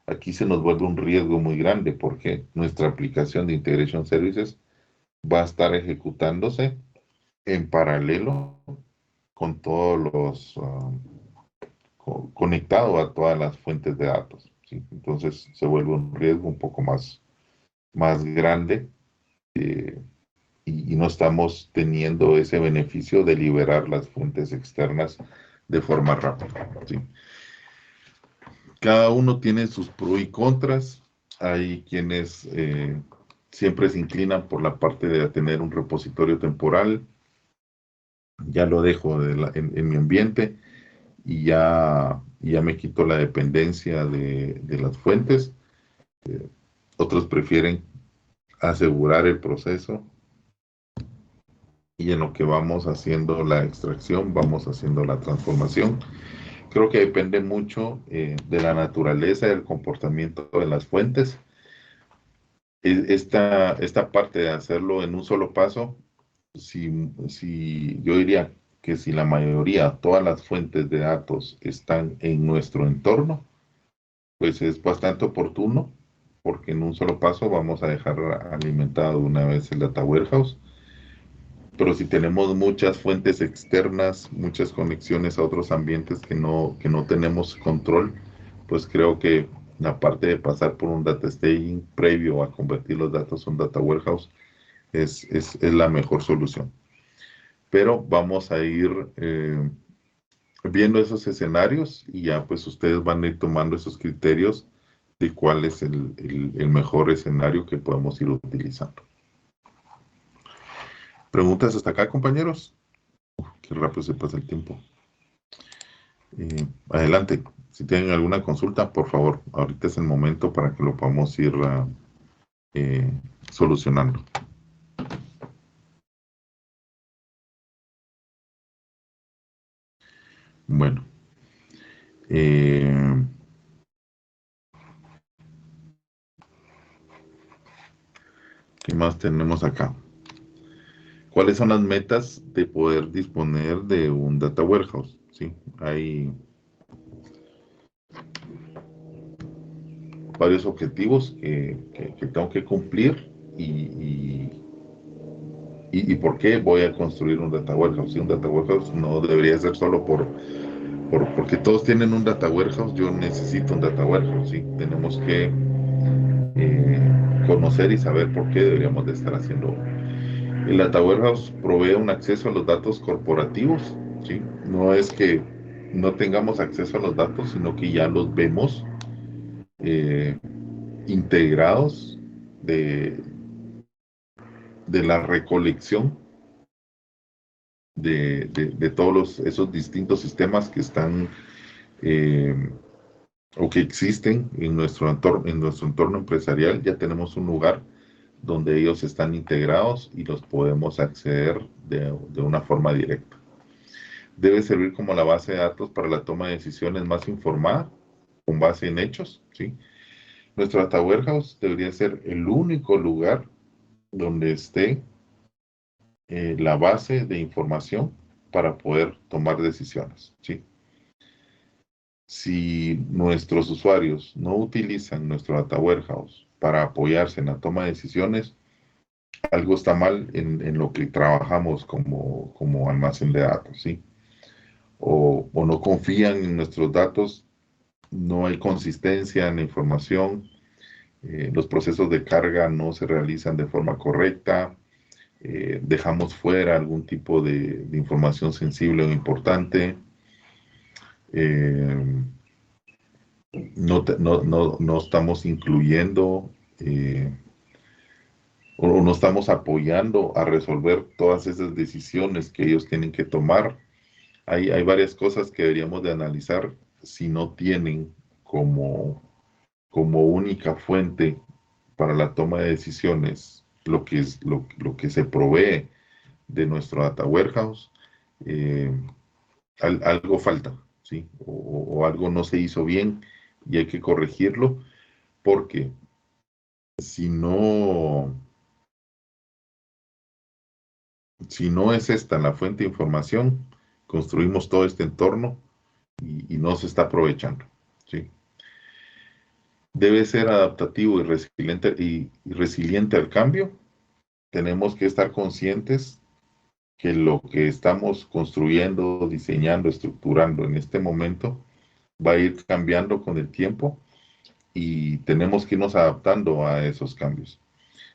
aquí se nos vuelve un riesgo muy grande porque nuestra aplicación de Integration Services va a estar ejecutándose en paralelo con todos los conectado a todas las fuentes de datos, ¿sí? Entonces se vuelve un riesgo un poco más grande, y no estamos teniendo ese beneficio de liberar las fuentes externas de forma rápida, ¿sí? Cada uno tiene sus pros y contras. Hay quienes siempre se inclinan por la parte de tener un repositorio temporal. Ya lo dejo en mi ambiente y ya me quito la dependencia de las fuentes. Otros prefieren asegurar el proceso y en lo que vamos haciendo la extracción, vamos haciendo la transformación. Creo que depende mucho de la naturaleza y del comportamiento de las fuentes. Esta parte de hacerlo en un solo paso, si yo diría que si la mayoría, todas las fuentes de datos están en nuestro entorno, pues es bastante oportuno porque en un solo paso vamos a dejar alimentado una vez el Data Warehouse. Pero si tenemos muchas fuentes externas, muchas conexiones a otros ambientes que no tenemos control, pues creo que la parte de pasar por un data staging previo a convertir los datos en un data warehouse es la mejor solución. Pero vamos a ir viendo esos escenarios y ya pues ustedes van a ir tomando esos criterios de cuál es el mejor escenario que podemos ir utilizando. ¿Preguntas hasta acá, compañeros? Qué rápido se pasa el tiempo. Adelante. Si tienen alguna consulta, por favor, ahorita es el momento para que lo podamos ir solucionando. Bueno. ¿Qué más tenemos acá? ¿Cuáles son las metas de poder disponer de un data warehouse? Sí, hay varios objetivos que tengo que cumplir y por qué voy a construir un data warehouse. Si un data warehouse no debería ser solo porque todos tienen un data warehouse, yo necesito un data warehouse. ¿Sí? Tenemos que conocer y saber por qué deberíamos de estar haciendo. El Data Warehouse provee un acceso a los datos corporativos, ¿sí? No es que no tengamos acceso a los datos, sino que ya los vemos integrados de, de la recolección de todos esos distintos sistemas que están o que existen en nuestro entorno empresarial. Ya tenemos un lugar donde ellos están integrados y los podemos acceder de una forma directa. Debe servir como la base de datos para la toma de decisiones más informada, con base en hechos, ¿sí? Nuestro Data Warehouse debería ser el único lugar donde esté la base de información para poder tomar decisiones, ¿sí? Si nuestros usuarios no utilizan nuestro Data Warehouse para apoyarse en la toma de decisiones, algo está mal en lo que trabajamos como almacén de datos, ¿sí? O no confían en nuestros datos, no hay consistencia en la información, los procesos de carga no se realizan de forma correcta, dejamos fuera algún tipo de información sensible o importante, no estamos incluyendo o no estamos apoyando a resolver todas esas decisiones que ellos tienen que tomar. Hay varias cosas que deberíamos de analizar si no tienen como única fuente para la toma de decisiones lo que se provee de nuestro data warehouse. Algo falta, ¿sí? O algo no se hizo bien y hay que corregirlo, porque si no es esta la fuente de información, construimos todo este entorno y no se está aprovechando, ¿sí? Debe ser adaptativo y resiliente al cambio. Tenemos que estar conscientes que lo que estamos construyendo, diseñando, estructurando en este momento va a ir cambiando con el tiempo y tenemos que irnos adaptando a esos cambios.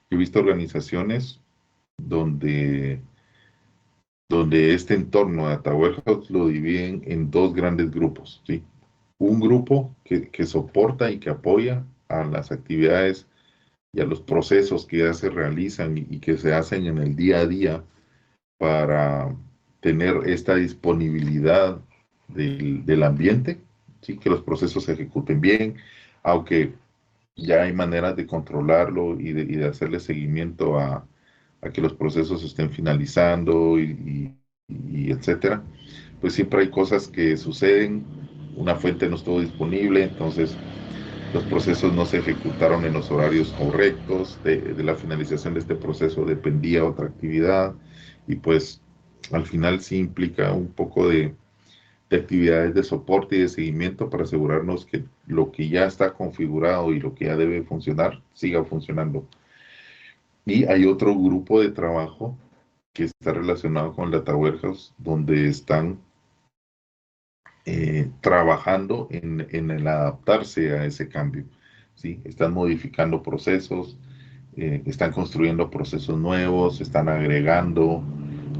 He visto organizaciones donde este entorno de Data Warehouse lo dividen en dos grandes grupos, ¿sí? Un grupo que soporta y que apoya a las actividades y a los procesos que ya se realizan y que se hacen en el día a día para tener esta disponibilidad del ambiente, ¿sí? Que los procesos se ejecuten bien, aunque ya hay maneras de controlarlo y de hacerle seguimiento a que los procesos estén finalizando y etcétera. Pues siempre hay cosas que suceden, una fuente no estuvo disponible, entonces los procesos no se ejecutaron en los horarios correctos, de la finalización de este proceso dependía otra actividad y pues al final sí implica un poco de de actividades de soporte y de seguimiento para asegurarnos que lo que ya está configurado y lo que ya debe funcionar siga funcionando. Y hay otro grupo de trabajo que está relacionado con el Data Warehouse, donde están trabajando en el adaptarse a ese cambio. ¿Sí? Están modificando procesos, están construyendo procesos nuevos, están agregando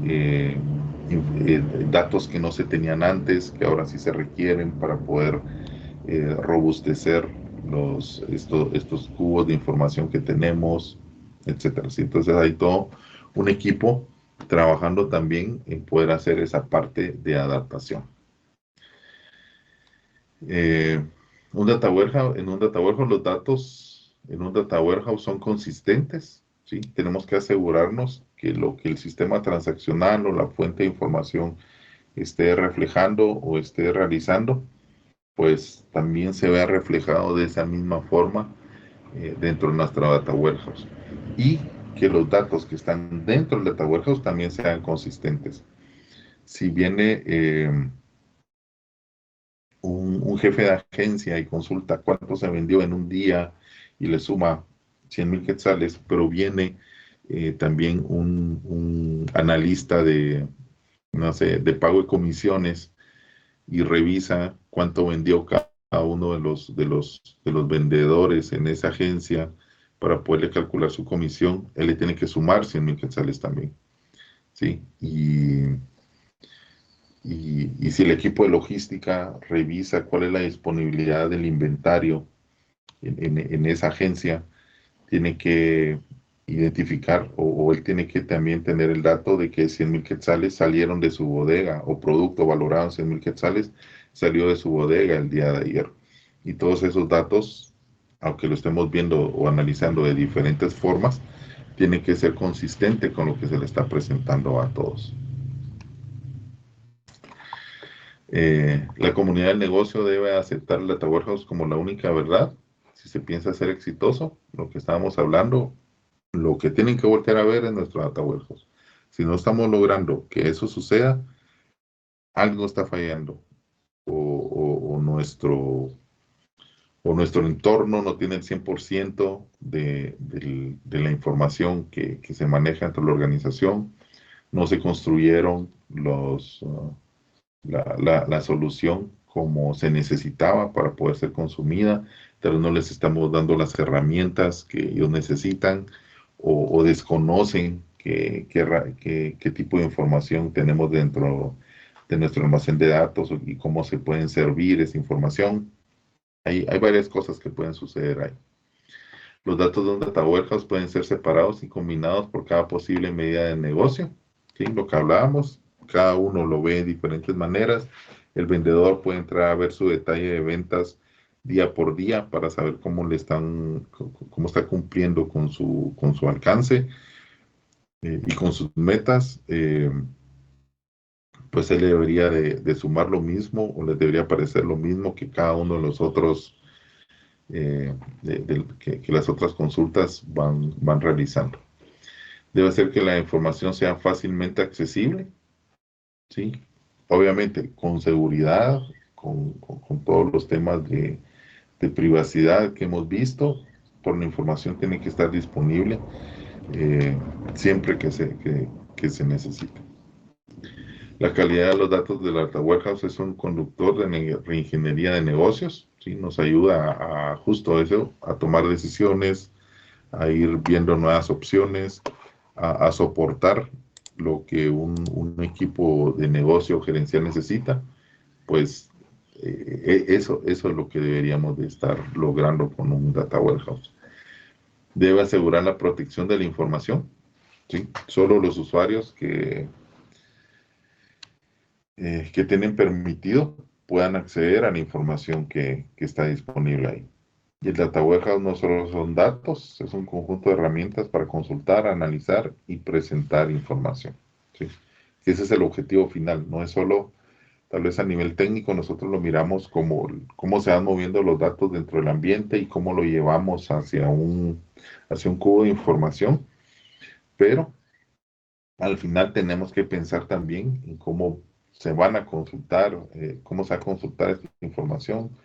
eh, datos que no se tenían antes, que ahora sí se requieren para poder robustecer estos cubos de información que tenemos, etcétera. ¿Sí? Entonces hay todo un equipo trabajando también en poder hacer esa parte de adaptación. Un data warehouse, en un data warehouse los datos en un data warehouse son consistentes, ¿sí? Tenemos que asegurarnos que lo que el sistema transaccional o la fuente de información esté reflejando o esté realizando, pues también se vea reflejado de esa misma forma dentro de nuestra data warehouse. Y que los datos que están dentro del data warehouse también sean consistentes. Si viene un jefe de agencia y consulta cuánto se vendió en un día y le suma 100,000 quetzales, pero viene también un analista de, no sé, de pago de comisiones y revisa cuánto vendió cada uno de los vendedores en esa agencia para poderle calcular su comisión, él le tiene que sumar 100,000 quetzales también, ¿sí? Y si el equipo de logística revisa cuál es la disponibilidad del inventario en esa agencia, tiene que identificar o él tiene que también tener el dato de que 100,000 quetzales salieron de su bodega o producto valorado en 100,000 quetzales salió de su bodega el día de ayer. Y todos esos datos, aunque lo estemos viendo o analizando de diferentes formas, tiene que ser consistente con lo que se le está presentando a todos. La comunidad del negocio debe aceptar el Data Warehouse como la única verdad. Si se piensa ser exitoso, lo que estábamos hablando, lo que tienen que voltear a ver es nuestro Data Warehouse. Si no estamos logrando que eso suceda, algo está fallando o nuestro entorno no tiene el 100% de la información que se maneja dentro de la organización. No se construyeron la solución como se necesitaba para poder ser consumida, pero no les estamos dando las herramientas que ellos necesitan o desconocen qué tipo de información tenemos dentro de nuestro almacén de datos y cómo se pueden servir esa información. Hay varias cosas que pueden suceder ahí. Los datos de un data warehouse pueden ser separados y combinados por cada posible medida de negocio. ¿Sí? Lo que hablábamos, cada uno lo ve de diferentes maneras. El vendedor puede entrar a ver su detalle de ventas día por día para saber cómo está cumpliendo con su alcance y con sus metas. Pues él debería de sumar lo mismo o le debería parecer lo mismo que cada uno de los otros que las otras consultas van realizando. Debe ser que la información sea fácilmente accesible, ¿sí? Obviamente con seguridad, con todos los temas de privacidad que hemos visto, pero la información tiene que estar disponible siempre que se necesite. La calidad de los datos del Data Warehouse es un conductor de reingeniería de negocios, ¿sí? Nos ayuda a justo eso, a tomar decisiones, a ir viendo nuevas opciones, a soportar lo que un equipo de negocio gerencial necesita, pues eso es lo que deberíamos de estar logrando con un Data Warehouse. Debe asegurar la protección de la información, ¿sí? Solo los usuarios que tienen permitido puedan acceder a la información que está disponible ahí. Y el Data Warehouse no solo son datos, es un conjunto de herramientas para consultar, analizar y presentar información. ¿Sí? Ese es el objetivo final, no es solo, tal vez a nivel técnico, nosotros lo miramos como cómo se van moviendo los datos dentro del ambiente y cómo lo llevamos hacia un cubo de información, pero al final tenemos que pensar también en cómo se van a consultar, cómo se va a consultar esta información,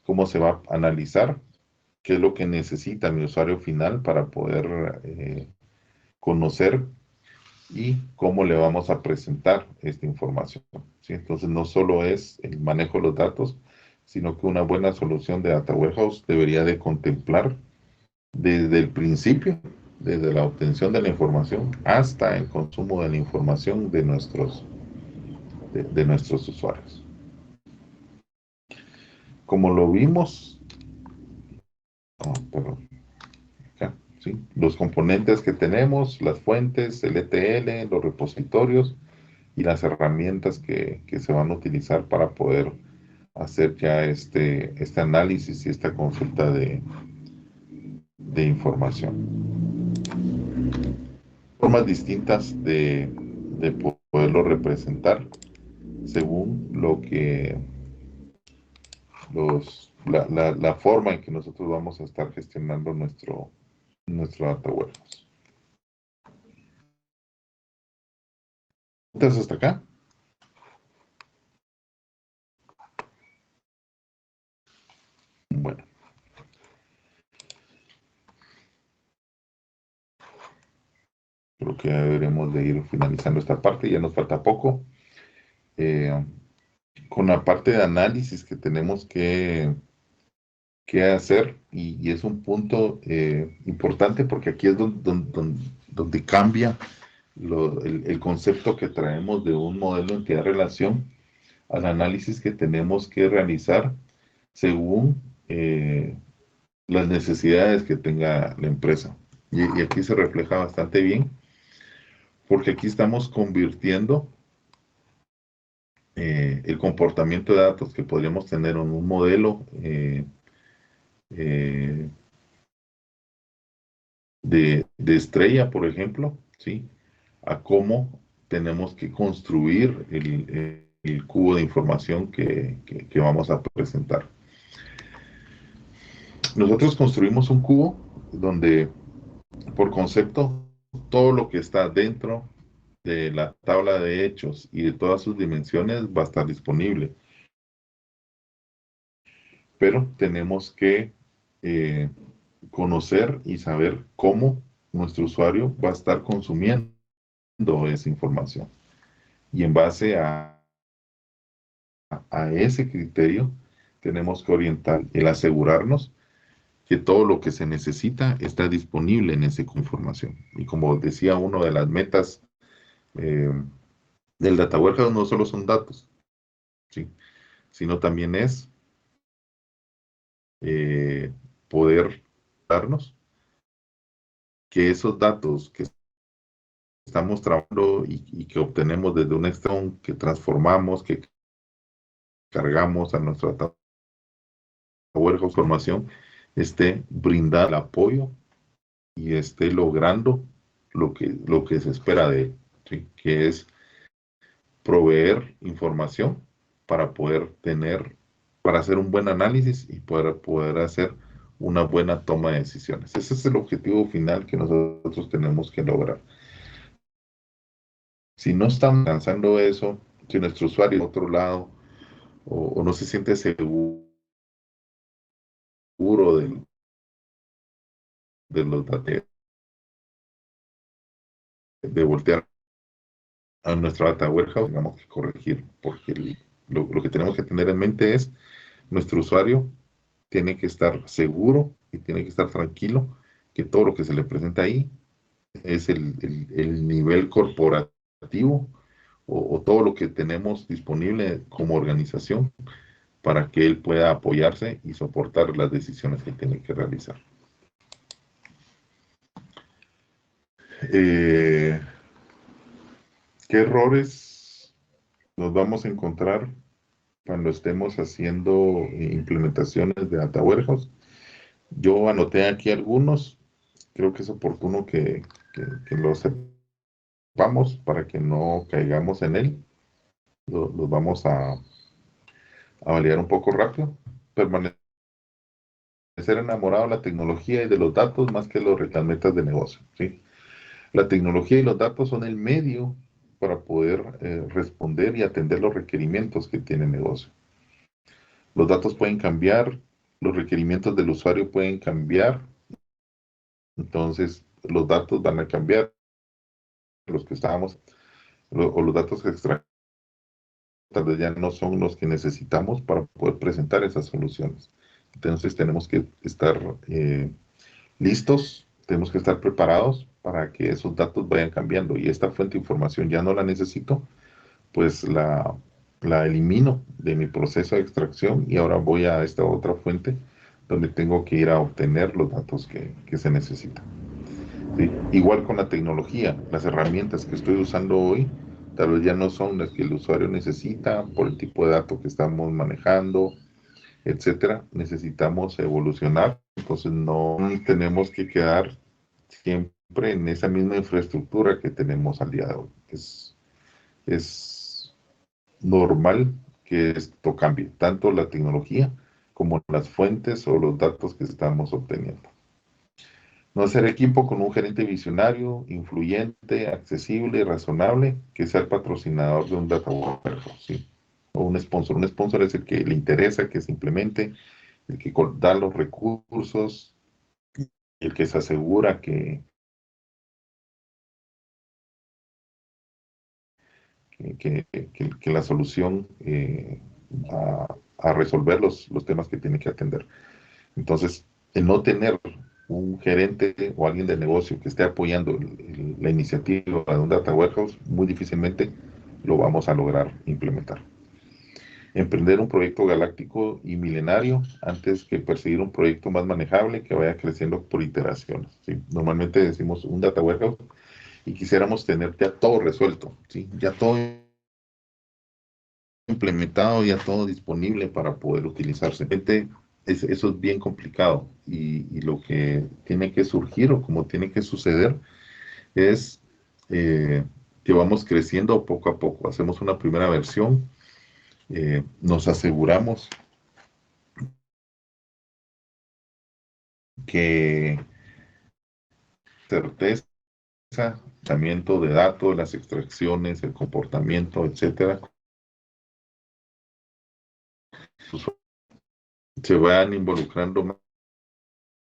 cómo se va a analizar, qué es lo que necesita mi usuario final para poder conocer y cómo le vamos a presentar esta información, ¿sí? Entonces, no solo es el manejo de los datos, sino que una buena solución de Data Warehouse debería de contemplar desde el principio, desde la obtención de la información hasta el consumo de la información de nuestros usuarios. Como lo vimos, perdón, acá, ¿sí? Los componentes que tenemos, las fuentes, el ETL, los repositorios y las herramientas que se van a utilizar para poder hacer ya este análisis y esta consulta de información. Formas distintas de poderlo representar según lo que la forma en que nosotros vamos a estar gestionando nuestro data warehouse. ¿Entonces hasta acá? Bueno, creo que ya deberemos de ir finalizando esta parte, ya nos falta poco. Con la parte de análisis que tenemos que hacer, y es un punto importante porque aquí es donde cambia el concepto que traemos de un modelo de entidad-relación al análisis que tenemos que realizar según las necesidades que tenga la empresa. Y aquí se refleja bastante bien, porque aquí estamos convirtiendo el comportamiento de datos que podríamos tener en un modelo de estrella, por ejemplo, ¿sí? A cómo tenemos que construir el cubo de información que vamos a presentar. Nosotros construimos un cubo donde, por concepto, todo lo que está dentro de la tabla de hechos y de todas sus dimensiones va a estar disponible. Pero tenemos que conocer y saber cómo nuestro usuario va a estar consumiendo esa información. Y en base a ese criterio, tenemos que orientar el asegurarnos que todo lo que se necesita está disponible en esa información. Y como decía, una de las metas eh, del Data Warehouse no solo son datos, ¿sí? Sino también es eh, poder darnos que esos datos que estamos trabajando y que obtenemos desde un extracto, que transformamos, que cargamos a nuestra Data Warehouse información, esté brindando el apoyo y esté logrando lo que se espera de él, ¿sí? Que es proveer información para poder para hacer un buen análisis y poder hacer una buena toma de decisiones. Ese es el objetivo final que nosotros tenemos que lograr. Si no estamos alcanzando eso, si nuestro usuario de otro lado o no se siente seguro de los datos, de voltear a nuestra data warehouse, tenemos que corregir, porque lo que tenemos que tener en mente es nuestro usuario tiene que estar seguro y tiene que estar tranquilo que todo lo que se le presenta ahí es el nivel corporativo o todo lo que tenemos disponible como organización para que él pueda apoyarse y soportar las decisiones que tiene que realizar. ¿Qué errores nos vamos a encontrar cuando estemos haciendo implementaciones de Data Warehouse? Yo anoté aquí algunos. Creo que es oportuno que lo sepamos para que no caigamos en él. Los vamos a validar un poco rápido. Permanecer enamorado de la tecnología y de los datos más que las metas de negocio, ¿sí? La tecnología y los datos son el medio para poder responder y atender los requerimientos que tiene el negocio. Los datos pueden cambiar, los requerimientos del usuario pueden cambiar, entonces los datos van a cambiar, los que estábamos, o los datos extra tal vez ya no son los que necesitamos para poder presentar esas soluciones. Entonces tenemos que estar listos, tenemos que estar preparados para que esos datos vayan cambiando y esta fuente de información ya no la necesito, pues la elimino de mi proceso de extracción y ahora voy a esta otra fuente donde tengo que ir a obtener los datos que se necesitan. ¿Sí? Igual con la tecnología, las herramientas que estoy usando hoy tal vez ya no son las que el usuario necesita por el tipo de datos que estamos manejando, etcétera. Necesitamos evolucionar, entonces no tenemos que quedar siempre en esa misma infraestructura que tenemos al día de hoy. Es normal que esto cambie, tanto la tecnología como las fuentes o los datos que estamos obteniendo. No hacer equipo con un gerente visionario, influyente, accesible y razonable, que sea el patrocinador de un data warehouse, ¿sí? O un sponsor. Un sponsor es el que le interesa que se implemente, el que da los recursos, el que se asegura que la solución a resolver los temas que tiene que atender. Entonces, el no tener un gerente o alguien de negocio que esté apoyando la iniciativa de un data warehouse, muy difícilmente lo vamos a lograr implementar. Emprender un proyecto galáctico y milenario antes que perseguir un proyecto más manejable que vaya creciendo por iteraciones, ¿sí? Normalmente decimos un data warehouse y quisiéramos tener ya todo resuelto, ¿sí? Ya todo implementado, ya todo disponible para poder utilizarse. Eso es bien complicado y lo que tiene que surgir o como tiene que suceder es que vamos creciendo poco a poco. Hacemos una primera versión, nos aseguramos que certeza, tratamiento de datos, las extracciones, el comportamiento, etcétera, se van involucrando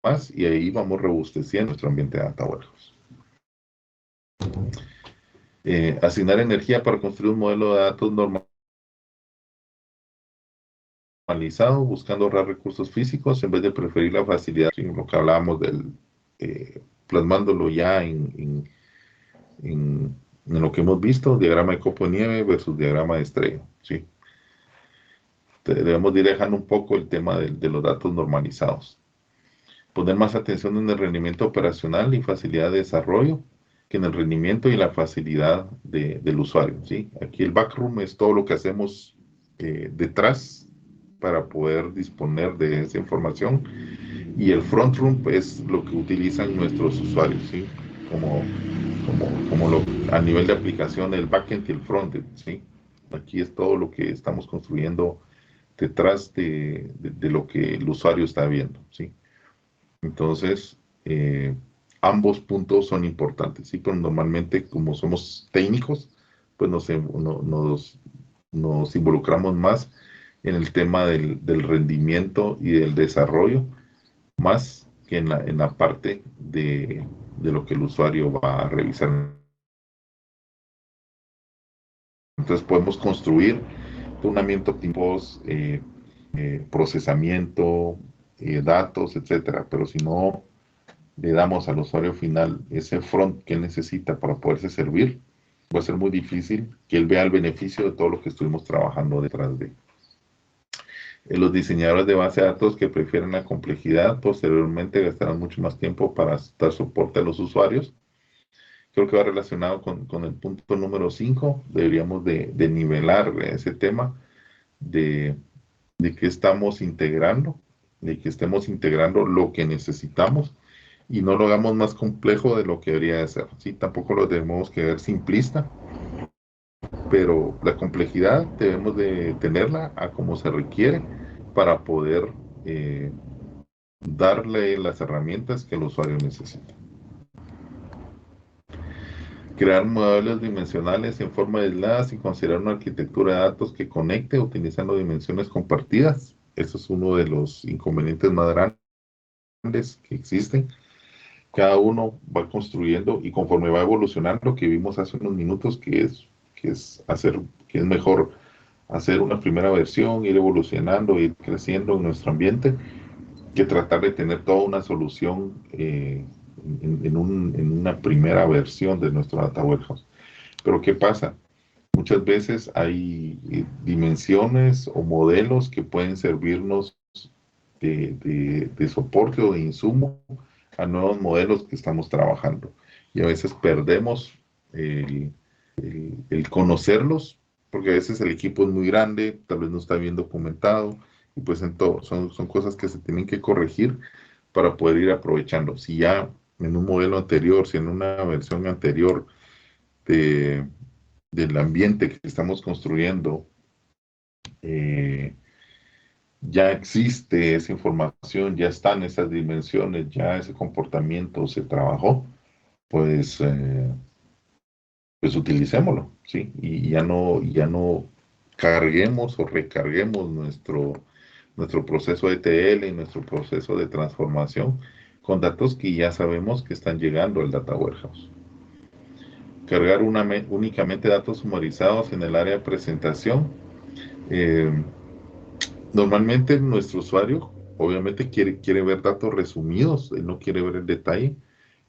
más y ahí vamos robusteciendo nuestro ambiente de data warehouse. Asignar energía para construir un modelo de datos normalizado, buscando ahorrar recursos físicos en vez de preferir la facilidad, lo que hablábamos del plasmándolo ya en lo que hemos visto, diagrama de copo de nieve versus diagrama de estrella, ¿sí? Debemos ir dejando un poco el tema de los datos normalizados. Poner más atención en el rendimiento operacional y facilidad de desarrollo que en el rendimiento y la facilidad del usuario, ¿sí? Aquí el backroom es todo lo que hacemos detrás para poder disponer de esa información y el frontroom es lo que utilizan nuestros usuarios, ¿sí? A nivel de aplicación, el backend y el frontend, ¿sí? Aquí es todo lo que estamos construyendo detrás de lo que el usuario está viendo, ¿sí? Entonces, ambos puntos son importantes, ¿sí? Pero normalmente, como somos técnicos, pues nos involucramos más en el tema del rendimiento y del desarrollo, más que en la parte de lo que el usuario va a revisar. Entonces, podemos construir un ambiente tipos, procesamiento, datos, etcétera, pero si no le damos al usuario final ese front que él necesita para poderse servir, va a ser muy difícil que él vea el beneficio de todo lo que estuvimos trabajando detrás de. Los diseñadores de base de datos que prefieren la complejidad posteriormente gastarán mucho más tiempo para dar soporte a los usuarios. Creo que va relacionado con el punto número 5. Deberíamos de nivelar ese tema de que estamos integrando, de que estemos integrando lo que necesitamos y no lo hagamos más complejo de lo que debería de ser, ¿sí? Tampoco lo debemos quedar simplista, pero la complejidad debemos de tenerla a como se requiere para poder darle las herramientas que el usuario necesita. Crear modelos dimensionales en forma aislada sin considerar una arquitectura de datos que conecte utilizando dimensiones compartidas. Eso es uno de los inconvenientes más grandes que existen. Cada uno va construyendo y conforme va evolucionando, lo que vimos hace unos minutos, que es mejor hacer una primera versión, ir evolucionando, ir creciendo en nuestro ambiente, que tratar de tener toda una solución en una primera versión de nuestro Data Warehouse. Pero ¿qué pasa? Muchas veces hay dimensiones o modelos que pueden servirnos de soporte o de insumo a nuevos modelos que estamos trabajando. Y a veces perdemos el, el conocerlos, porque a veces el equipo es muy grande, tal vez no está bien documentado, y pues son cosas que se tienen que corregir para poder ir aprovechando. Si ya en un modelo anterior, si en una versión anterior de, del ambiente que estamos construyendo, eh, ya existe esa información, ya están esas dimensiones, ya ese comportamiento se trabajó, pues, pues utilicémoslo, ¿sí? Y ya no carguemos o recarguemos nuestro proceso ETL y nuestro proceso de transformación con datos que ya sabemos que están llegando al Data Warehouse. Cargar únicamente datos sumarizados en el área de presentación. Eh, Normalmente nuestro usuario obviamente quiere ver datos resumidos, él no quiere ver el detalle,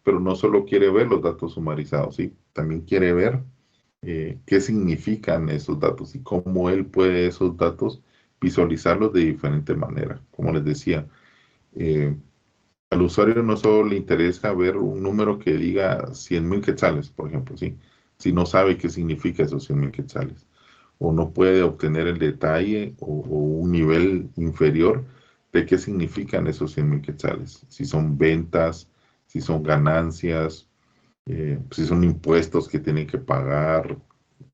pero no solo quiere ver los datos sumarizados, ¿sí? También quiere ver qué significan esos datos y cómo él puede esos datos visualizarlos de diferente manera. Como les decía, eh, al usuario no solo le interesa ver un número que diga 100,000 quetzales, por ejemplo, ¿sí? Si no sabe qué significa esos 100,000 quetzales, o no puede obtener el detalle o un nivel inferior de qué significan esos 100,000 quetzales, si son ventas, si son ganancias, si son impuestos que tienen que pagar,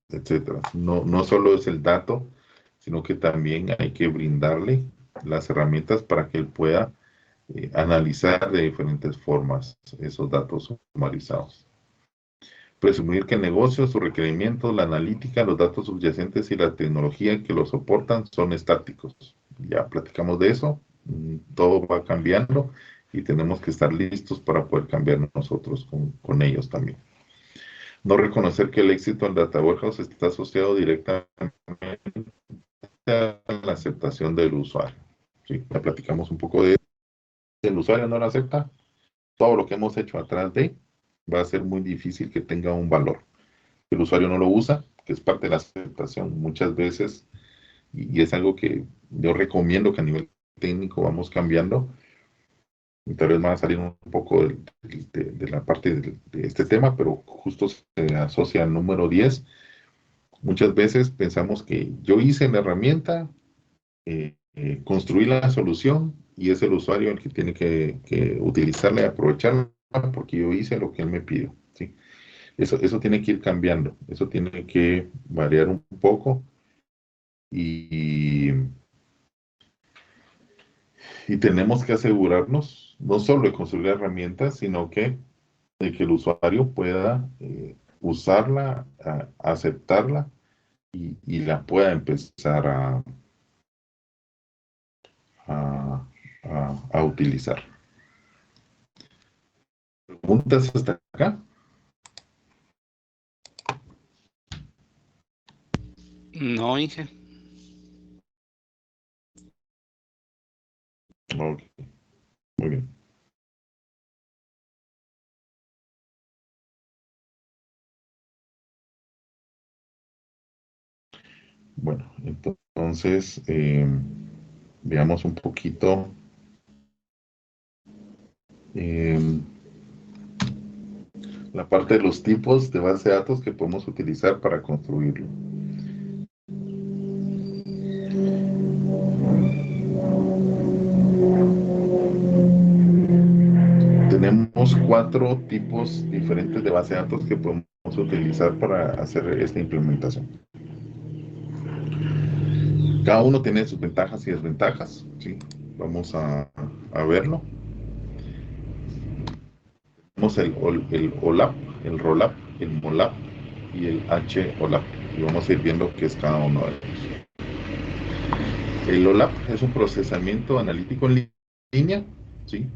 etcétera. No solo es el dato, sino que también hay que brindarle las herramientas para que él pueda analizar de diferentes formas esos datos sumarizados. Presumir que el negocio, sus requerimientos, la analítica, los datos subyacentes y la tecnología que los soportan son estáticos. Ya platicamos de eso, todo va cambiando y tenemos que estar listos para poder cambiar nosotros con ellos también. No reconocer que el éxito en Data Warehouse está asociado directamente a la aceptación del usuario. Sí, ya platicamos un poco de eso. Si el usuario no lo acepta, todo lo que hemos hecho atrás de va a ser muy difícil que tenga un valor. El usuario no lo usa, que es parte de la aceptación muchas veces, y es algo que yo recomiendo que a nivel técnico vamos cambiando. Y tal vez va a salir un poco de la parte de este tema, pero justo se asocia al número 10. Muchas veces pensamos que yo hice la herramienta, construí la solución y es el usuario el que tiene que utilizarla y aprovecharla porque yo hice lo que él me pidió, ¿sí? Eso tiene que ir cambiando, eso tiene que variar un poco y, y tenemos que asegurarnos no solo de construir herramientas, sino que de que el usuario pueda usarla, aceptarla y la pueda empezar a, a utilizar. ¿Preguntas hasta acá? No, Inge. Ok, muy bien. Bueno, entonces veamos un poquito eh, la parte de los tipos de base de datos que podemos utilizar para construirlo. Tenemos 4 tipos diferentes de base de datos que podemos utilizar para hacer esta implementación. Cada uno tiene sus ventajas y desventajas, ¿sí? Vamos a verlo. Tenemos el OLAP, el ROLAP, el MOLAP y el HOLAP. Y vamos a ir viendo qué es cada uno de ellos. El OLAP es un procesamiento analítico en línea, ¿sí?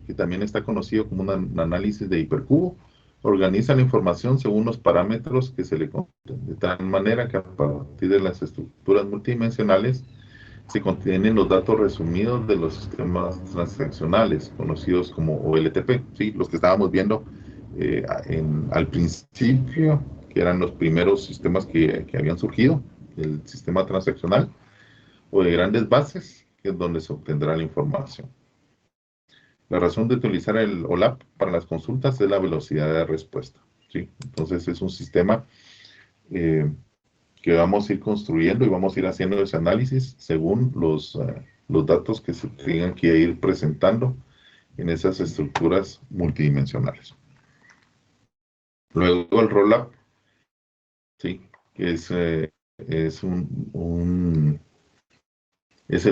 Que también está conocido como un análisis de hipercubo. Organiza la información según los parámetros que se le contienen, de tal manera que a partir de las estructuras multidimensionales se contienen los datos resumidos de los sistemas transaccionales, conocidos como OLTP, ¿sí? Los que estábamos viendo al principio, que eran los primeros sistemas que habían surgido, el sistema transaccional, o de grandes bases, que es donde se obtendrá la información. La razón de utilizar el OLAP para las consultas es la velocidad de respuesta, ¿sí? Entonces es un sistema que vamos a ir construyendo y vamos a ir haciendo ese análisis según los datos que se tengan que ir presentando en esas estructuras multidimensionales. Luego el rollup, ¿sí? Que es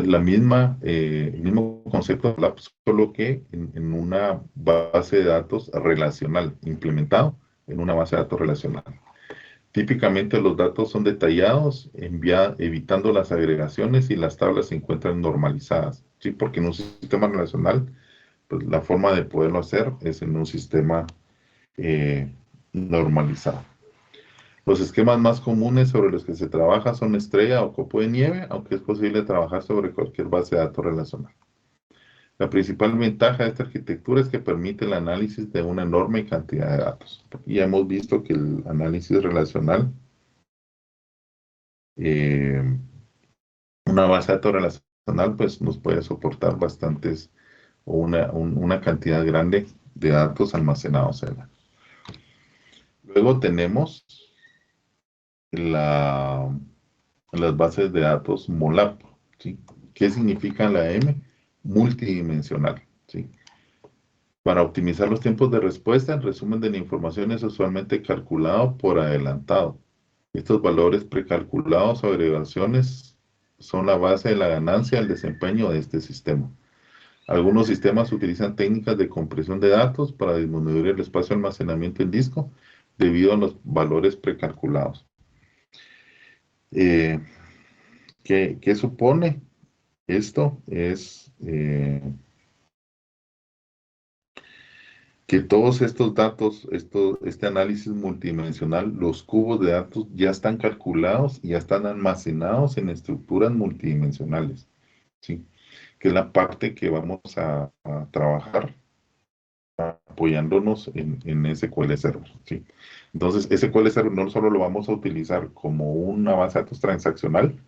la misma, el mismo concepto de rollup, solo que en una base de datos relacional, implementado en una base de datos relacional. Típicamente los datos son detallados, evitando las agregaciones, y las tablas se encuentran normalizadas, ¿sí? Porque en un sistema relacional, pues la forma de poderlo hacer es en un sistema normalizado. Los esquemas más comunes sobre los que se trabaja son estrella o copo de nieve, aunque es posible trabajar sobre cualquier base de datos relacional. La principal ventaja de esta arquitectura es que permite el análisis de una enorme cantidad de datos. Y ya hemos visto que el análisis relacional, una base de datos relacional, pues nos puede soportar bastantes o una cantidad grande de datos almacenados en ella. Luego tenemos las bases de datos MOLAP, ¿sí? ¿Qué significa la M? Multidimensional, ¿sí? Para optimizar los tiempos de respuesta, el resumen de la información es usualmente calculado por adelantado. Estos valores precalculados o agregaciones son la base de la ganancia del desempeño de este sistema. Algunos sistemas utilizan técnicas de compresión de datos para disminuir el espacio de almacenamiento en disco debido a los valores precalculados. ¿Qué supone esto? Es que todos estos datos, este análisis multidimensional, los cubos de datos ya están calculados y ya están almacenados en estructuras multidimensionales, ¿sí? Que es la parte que vamos a trabajar apoyándonos en SQL Server, ¿sí? Entonces, SQL Server no solo lo vamos a utilizar como una base de datos transaccional,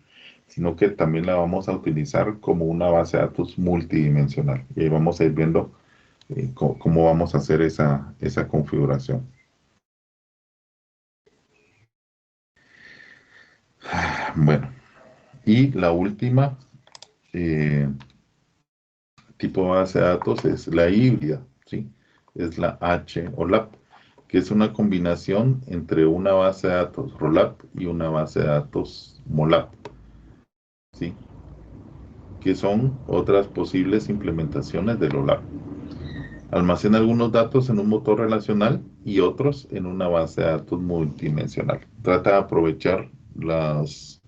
sino que también la vamos a utilizar como una base de datos multidimensional. Y ahí vamos a ir viendo cómo vamos a hacer esa configuración. Bueno, y la última tipo de base de datos es la híbrida, ¿sí? Es la HOLAP, que es una combinación entre una base de datos ROLAP y una base de datos MOLAP, ¿sí? Que son otras posibles implementaciones del OLAP. Almacena algunos datos en un motor relacional y otros en una base de datos multidimensional. Trata de aprovechar las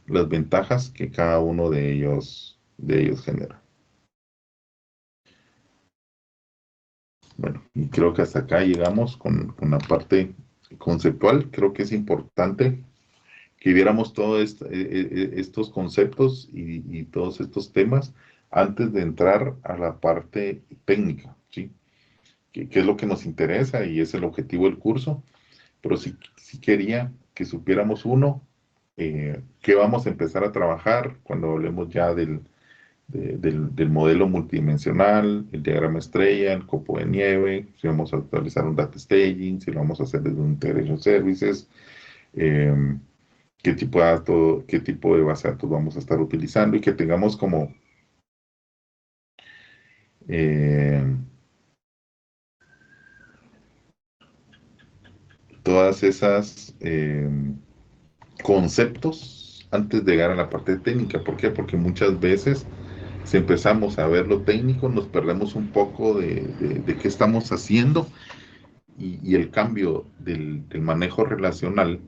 ventajas que cada uno de ellos genera. Bueno, y creo que hasta acá llegamos con la parte conceptual. Creo que es importante que viéramos todos estos conceptos y todos estos temas antes de entrar a la parte técnica, ¿sí? Que es lo que nos interesa y es el objetivo del curso. Pero sí quería que supiéramos que vamos a empezar a trabajar cuando hablemos ya del modelo multidimensional, el diagrama estrella, el copo de nieve, si vamos a actualizar un data staging, si lo vamos a hacer desde un integration services, qué tipo de base de datos vamos a estar utilizando, y que tengamos como todas esas conceptos antes de llegar a la parte técnica. ¿Por qué? Porque muchas veces, si empezamos a ver lo técnico, nos perdemos un poco de qué estamos haciendo y el cambio del manejo relacional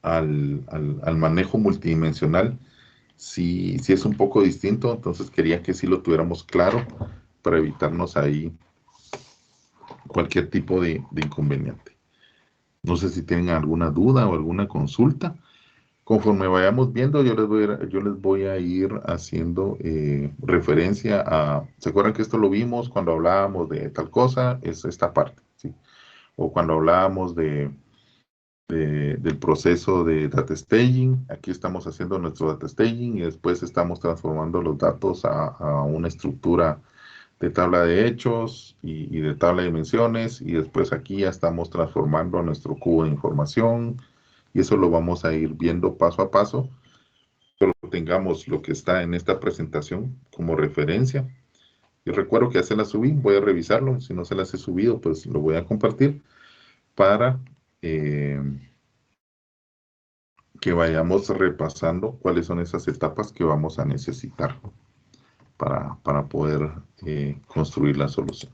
al manejo multidimensional, sí es un poco distinto, entonces quería que sí lo tuviéramos claro para evitarnos ahí cualquier tipo de inconveniente. No sé si tienen alguna duda o alguna consulta. Conforme vayamos viendo, yo les voy a ir haciendo referencia a, ¿se acuerdan que esto lo vimos cuando hablábamos de tal cosa? Es esta parte, ¿sí? O cuando hablábamos del proceso de data staging, aquí estamos haciendo nuestro data staging y después estamos transformando los datos a una estructura de tabla de hechos y de tabla de dimensiones, y después aquí ya estamos transformando a nuestro cubo de información, y eso lo vamos a ir viendo paso a paso. Solo tengamos lo que está en esta presentación como referencia. Yo recuerdo que ya se la subí, voy a revisarlo, si no se las he subido, pues lo voy a compartir para eh, que vayamos repasando cuáles son esas etapas que vamos a necesitar para poder construir la solución.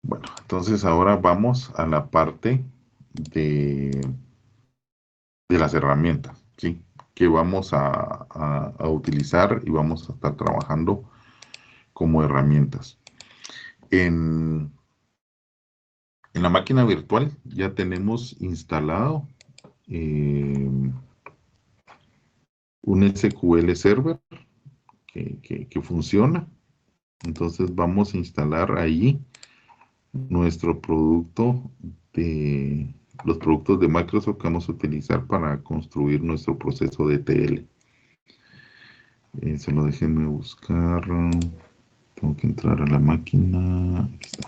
Bueno, entonces ahora vamos a la parte de, de las herramientas, ¿sí? Que vamos a utilizar y vamos a estar trabajando como herramientas. En, en la máquina virtual ya tenemos instalado eh, un SQL Server que funciona. Entonces vamos a instalar ahí nuestro producto de los productos de Microsoft que vamos a utilizar para construir nuestro proceso de ETL. Se lo déjenme buscar. Tengo que entrar a la máquina. Aquí está.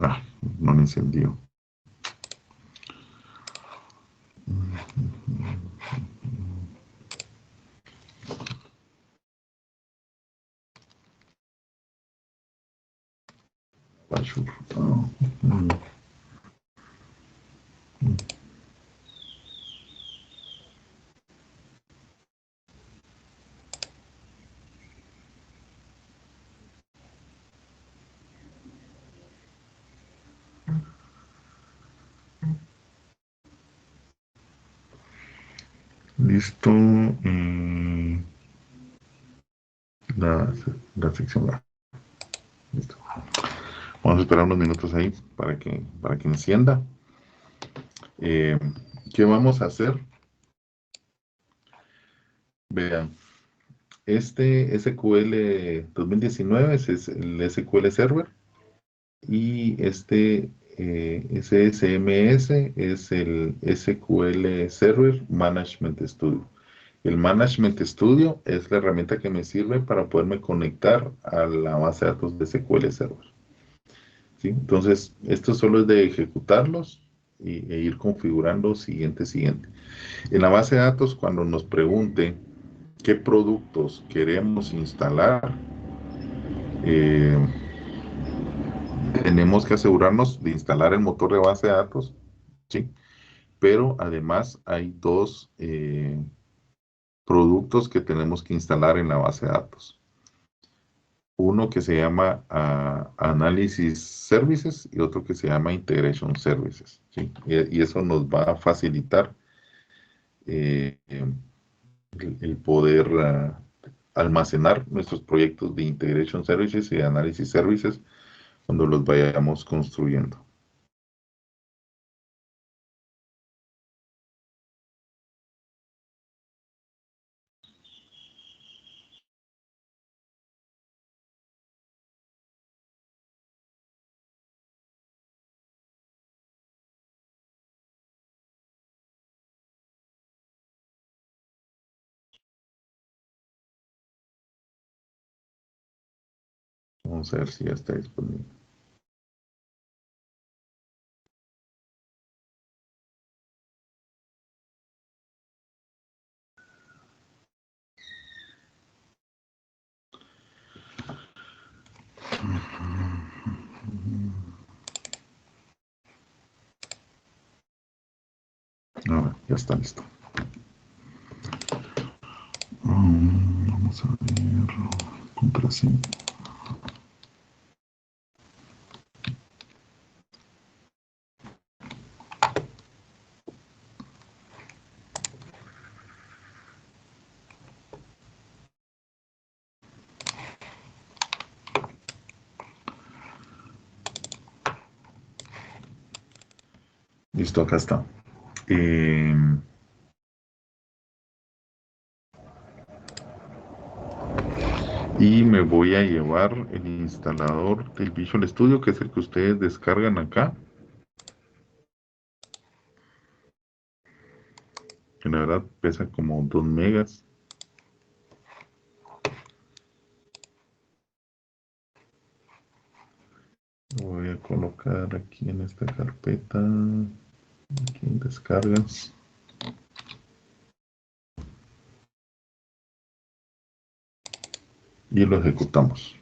Ah, no me encendió. Oh, listo. La, la sección A. Listo. Vamos a esperar unos minutos ahí para que encienda. Eh, ¿Qué vamos a hacer? Vean, este SQL 2019 es el SQL Server y este SSMS es el SQL Server Management Studio. El Management Studio es la herramienta que me sirve para poderme conectar a la base de datos de SQL Server. ¿Sí? Entonces, esto solo es de ejecutarlos e ir configurando siguiente. En la base de datos, cuando nos pregunte qué productos queremos instalar, eh, tenemos que asegurarnos de instalar el motor de base de datos, ¿sí? Pero además hay dos productos que tenemos que instalar en la base de datos. Uno que se llama Analysis Services y otro que se llama Integration Services, ¿sí? Y eso nos va a facilitar eh, el poder almacenar nuestros proyectos de Integration Services y Analysis Services cuando los vayamos construyendo. Vamos a ver si ya está disponible. Ya está listo. Vamos a ver. Contraseña. Listo, acá está. Y me voy a llevar el instalador del Visual Studio, que es el que ustedes descargan acá. Que la verdad pesa como 2 megas. Lo voy a colocar aquí en esta carpeta. Aquí en descargas. Y lo ejecutamos.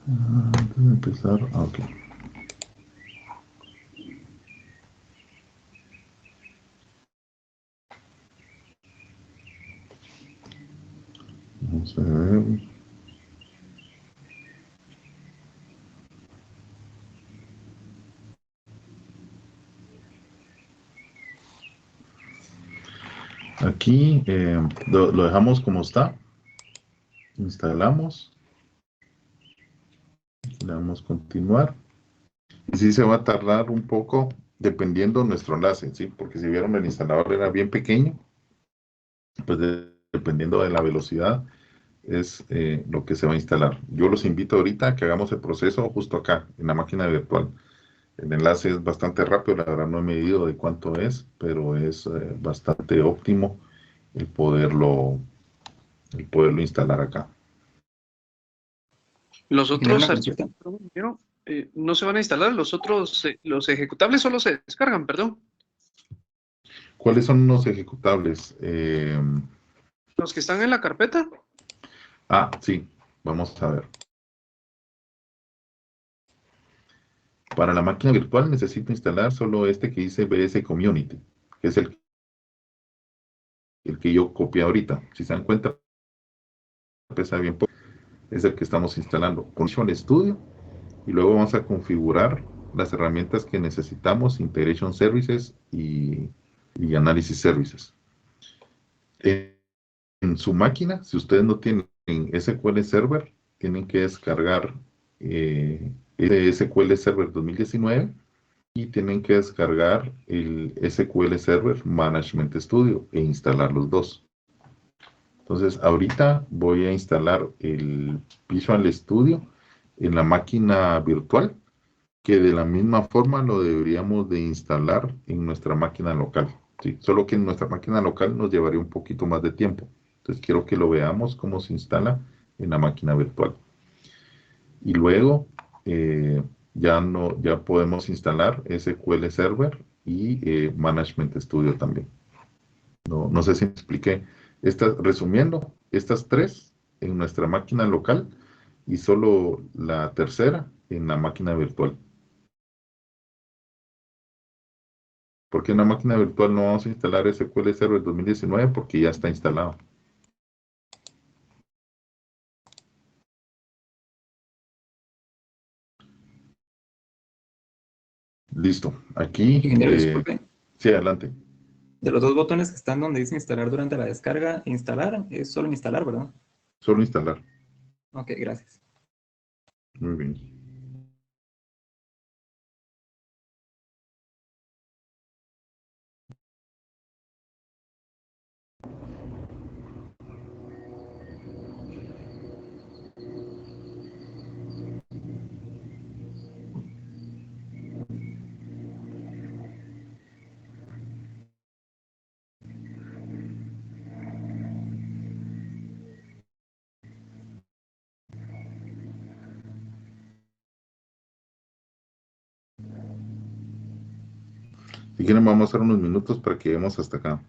Antes de empezar, ok. Vamos a ver. Aquí lo dejamos como está. Instalamos. Le damos continuar. Y sí se va a tardar un poco dependiendo nuestro enlace, ¿sí? Porque si vieron el instalador era bien pequeño, pues dependiendo de la velocidad es lo que se va a instalar. Yo los invito ahorita a que hagamos el proceso justo acá, en la máquina virtual. El enlace es bastante rápido, la verdad no he medido de cuánto es, pero es bastante óptimo el poderlo instalar acá. Los Tener otros una archivos consulta. no se van a instalar, los otros, los ejecutables solo se descargan, perdón. ¿Cuáles son los ejecutables? Los que están en la carpeta. Sí, vamos a ver. Para la máquina virtual necesito instalar solo este que dice BS Community, que es el que yo copié ahorita. Si se dan cuenta, pesa bien poco. Es el que estamos instalando con Visual Studio y luego vamos a configurar las herramientas que necesitamos, Integration Services y Analysis Services. En su máquina, si ustedes no tienen SQL Server, tienen que descargar SQL Server 2019 y tienen que descargar el SQL Server Management Studio e instalar los dos. Entonces, ahorita voy a instalar el Visual Studio en la máquina virtual, que de la misma forma lo deberíamos de instalar en nuestra máquina local. ¿Sí? Solo que en nuestra máquina local nos llevaría un poquito más de tiempo. Entonces, quiero que lo veamos cómo se instala en la máquina virtual. Y luego, ya podemos instalar SQL Server y Management Studio también. No sé si me expliqué. Resumiendo, estas tres en nuestra máquina local y solo la tercera en la máquina virtual. Porque en la máquina virtual no vamos a instalar SQL Server 2019 porque ya está instalado. Listo. Aquí. Ingeniero, disculpe. Sí, adelante. De los dos botones que están donde dice instalar durante la descarga, instalar, es solo instalar, ¿verdad? Solo instalar. Ok, gracias. Muy bien. Si quieren, vamos a hacer unos minutos para que lleguemos hasta acá.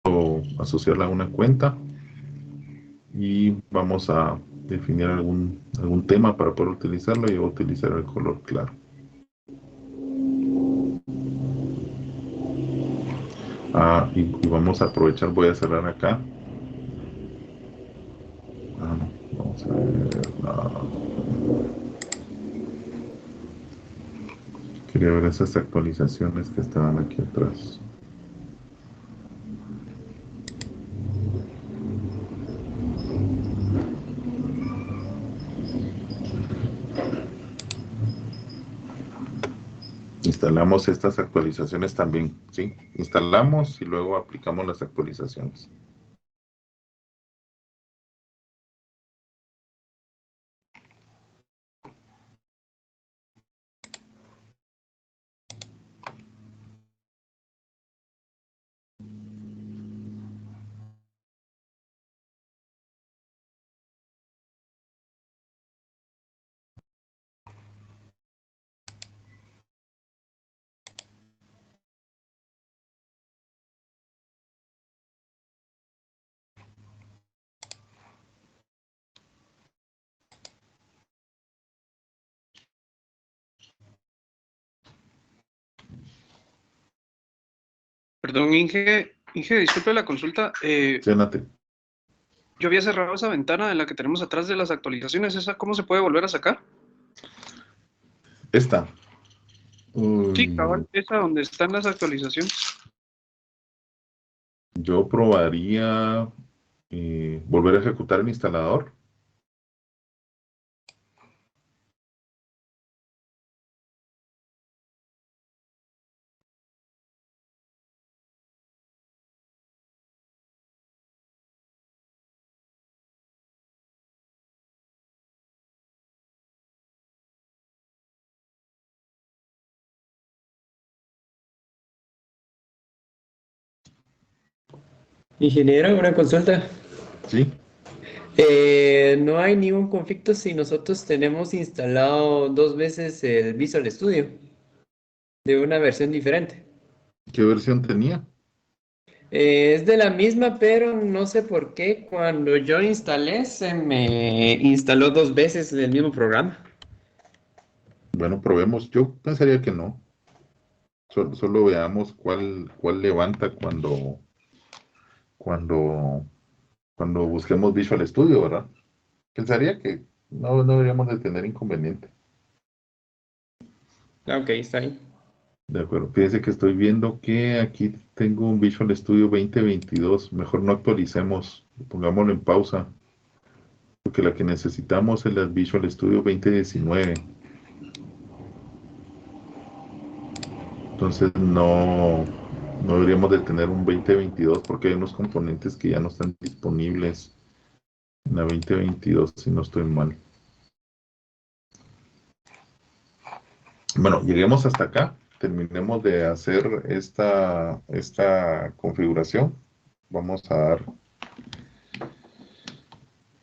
O asociarla a una cuenta y vamos a definir algún tema para poder utilizarlo y voy a utilizar el color claro. Y vamos a aprovechar, voy a cerrar acá. No, vamos a ver. Quería ver esas actualizaciones que estaban aquí atrás. Instalamos estas actualizaciones también, ¿sí? Instalamos y luego aplicamos las actualizaciones. Perdón, Inge, disculpe la consulta. Llénate. Yo había cerrado esa ventana de la que tenemos atrás de las actualizaciones. ¿Esa cómo se puede volver a sacar? Esta. Sí, cabal, esa donde están las actualizaciones. Yo probaría volver a ejecutar el instalador. Ingeniero, una consulta. ¿Sí? No hay ningún conflicto si nosotros tenemos instalado 2 veces el Visual Studio de una versión diferente. ¿Qué versión tenía? Es de la misma, pero no sé por qué cuando yo instalé se me instaló 2 veces el mismo programa. Bueno, probemos. Yo pensaría que no. Solo veamos cuál levanta cuando, cuando busquemos Visual Studio, ¿verdad? Pensaría que no deberíamos de tener inconveniente. Ok, está ahí. De acuerdo. Fíjense que estoy viendo que aquí tengo un Visual Studio 2022. Mejor no actualicemos. Pongámoslo en pausa. Porque la que necesitamos es la Visual Studio 2019. Entonces no deberíamos de tener un 2022 porque hay unos componentes que ya no están disponibles en la 2022, si no estoy mal. Bueno, lleguemos hasta acá. Terminemos de hacer esta configuración. Vamos a dar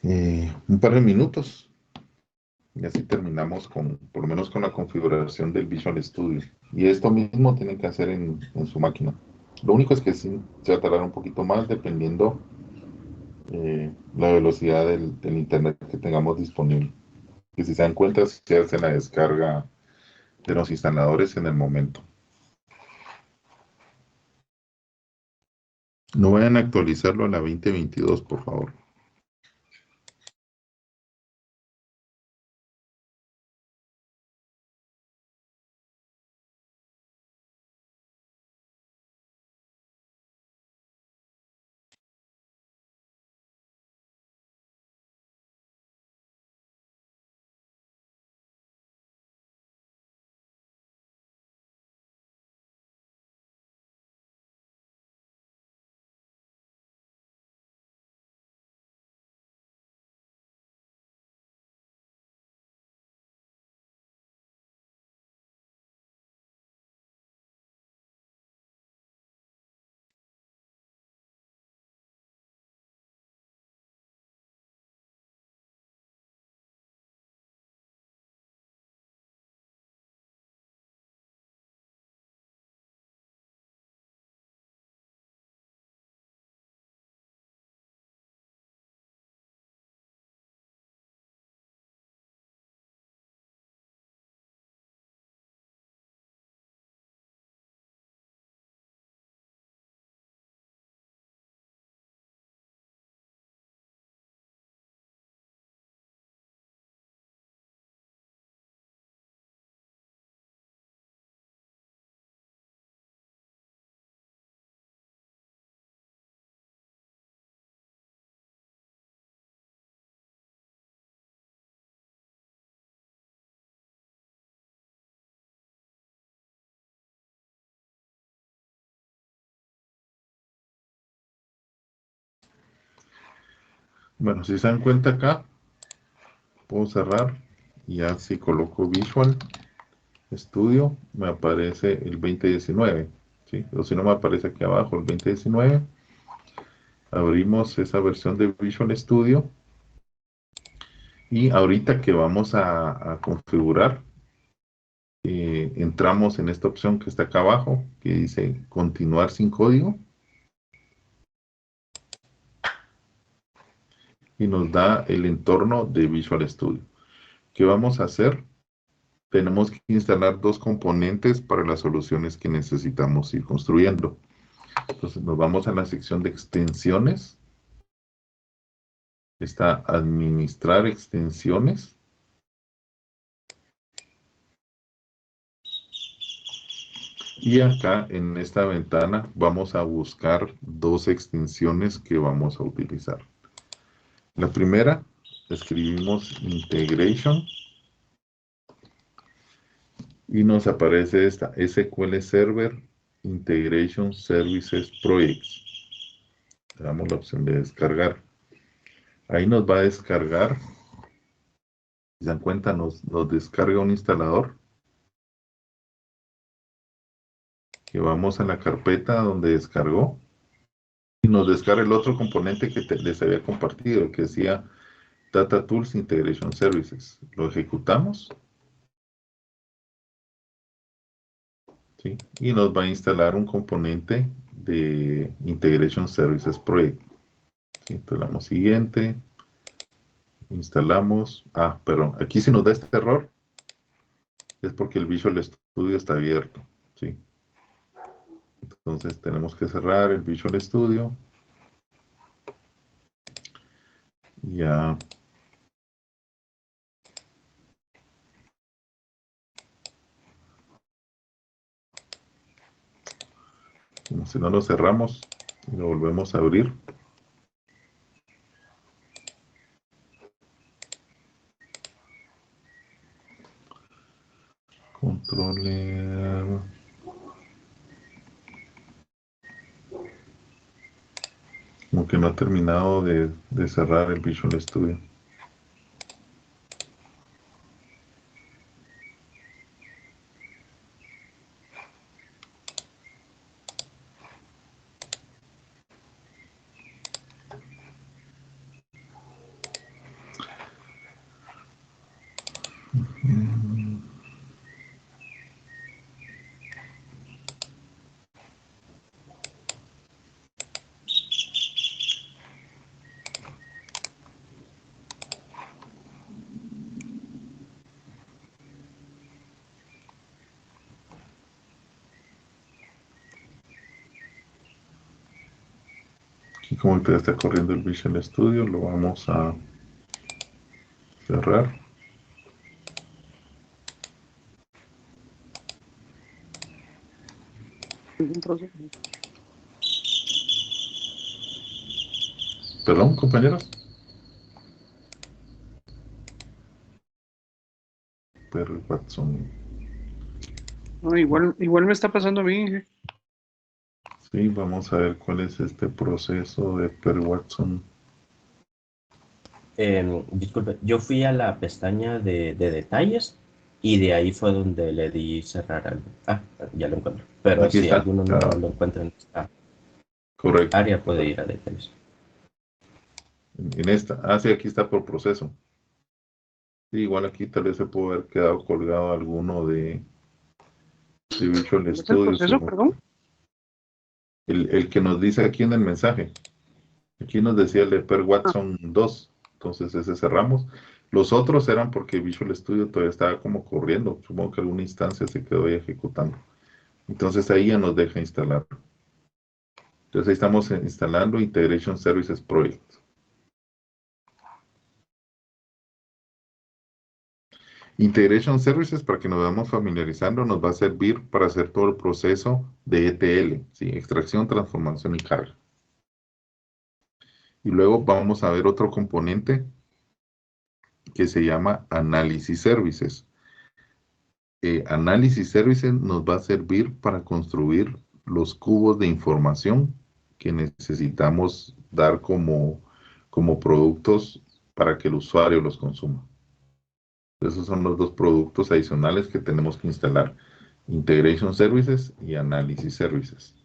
un par de minutos Y así terminamos con, por lo menos con la configuración del Visual Studio. Y esto mismo tienen que hacer en su máquina. Lo único es que sí se va a tardar un poquito más dependiendo la velocidad del internet que tengamos disponible. Y si se dan cuenta, se hace la descarga de los instaladores en el momento. No vayan a actualizarlo a la 2022, por favor. Bueno, si se dan cuenta acá, puedo cerrar y ya si coloco Visual Studio, me aparece el 2019, ¿sí? O si no, me aparece aquí abajo el 2019. Abrimos esa versión de Visual Studio y ahorita que vamos a configurar, entramos en esta opción que está acá abajo, que dice continuar sin código y nos da el entorno de Visual Studio. ¿Qué vamos a hacer? Tenemos que instalar dos componentes para las soluciones que necesitamos ir construyendo. Entonces nos vamos a la sección de extensiones. Está administrar extensiones. Y acá en esta ventana vamos a buscar dos extensiones que vamos a utilizar. La primera, escribimos integration y nos aparece esta SQL Server Integration Services Projects. Le damos la opción de descargar. Ahí nos va a descargar. Si se dan cuenta, nos descarga un instalador. Que vamos a la carpeta donde descargó. Y nos descarga el otro componente que les había compartido, que decía Data Tools Integration Services. Lo ejecutamos. ¿Sí? Y nos va a instalar un componente de Integration Services Project. ¿Sí? Entonces le damos siguiente. Instalamos. Perdón. Aquí si nos da este error, es porque el Visual Studio está abierto. ¿Sí? Entonces tenemos que cerrar el Visual Studio. Ya. Como si no lo cerramos y lo volvemos a abrir. Controller. Como que no ha terminado de cerrar el Visual Studio. como todavía está corriendo el Visual Studio, lo vamos a cerrar. Perdón, compañeros. Perry Watson. No, igual me está pasando a mí. Sí, vamos a ver cuál es este proceso de Perry Watson. Disculpe, yo fui a la pestaña de detalles y de ahí fue donde le di cerrar algo. Ya lo encuentro. Pero Aquí si está. alguno no lo encuentra en esta Correcto. área, puede ir a detalles. En esta. Sí, aquí está por proceso. Sí, igual aquí tal vez se puede haber quedado colgado alguno de Visual ¿Cuál es el Studio. proceso, perdón? El que nos dice aquí en el mensaje. Aquí nos decía el de Per Watson 2. Entonces ese cerramos. Los otros eran porque Visual Studio todavía estaba como corriendo. Supongo que alguna instancia se quedó ahí ejecutando. Entonces ahí ya nos deja instalar. Entonces ahí estamos instalando Integration Services Project. Integration Services, para que nos vayamos familiarizando, nos va a servir para hacer todo el proceso de ETL, ¿sí? Extracción, transformación y carga. Y luego vamos a ver otro componente que se llama Analysis Services. Analysis Services nos va a servir para construir los cubos de información que necesitamos dar como productos para que el usuario los consuma. Esos son los dos productos adicionales que tenemos que instalar: Integration Services y Analysis Services.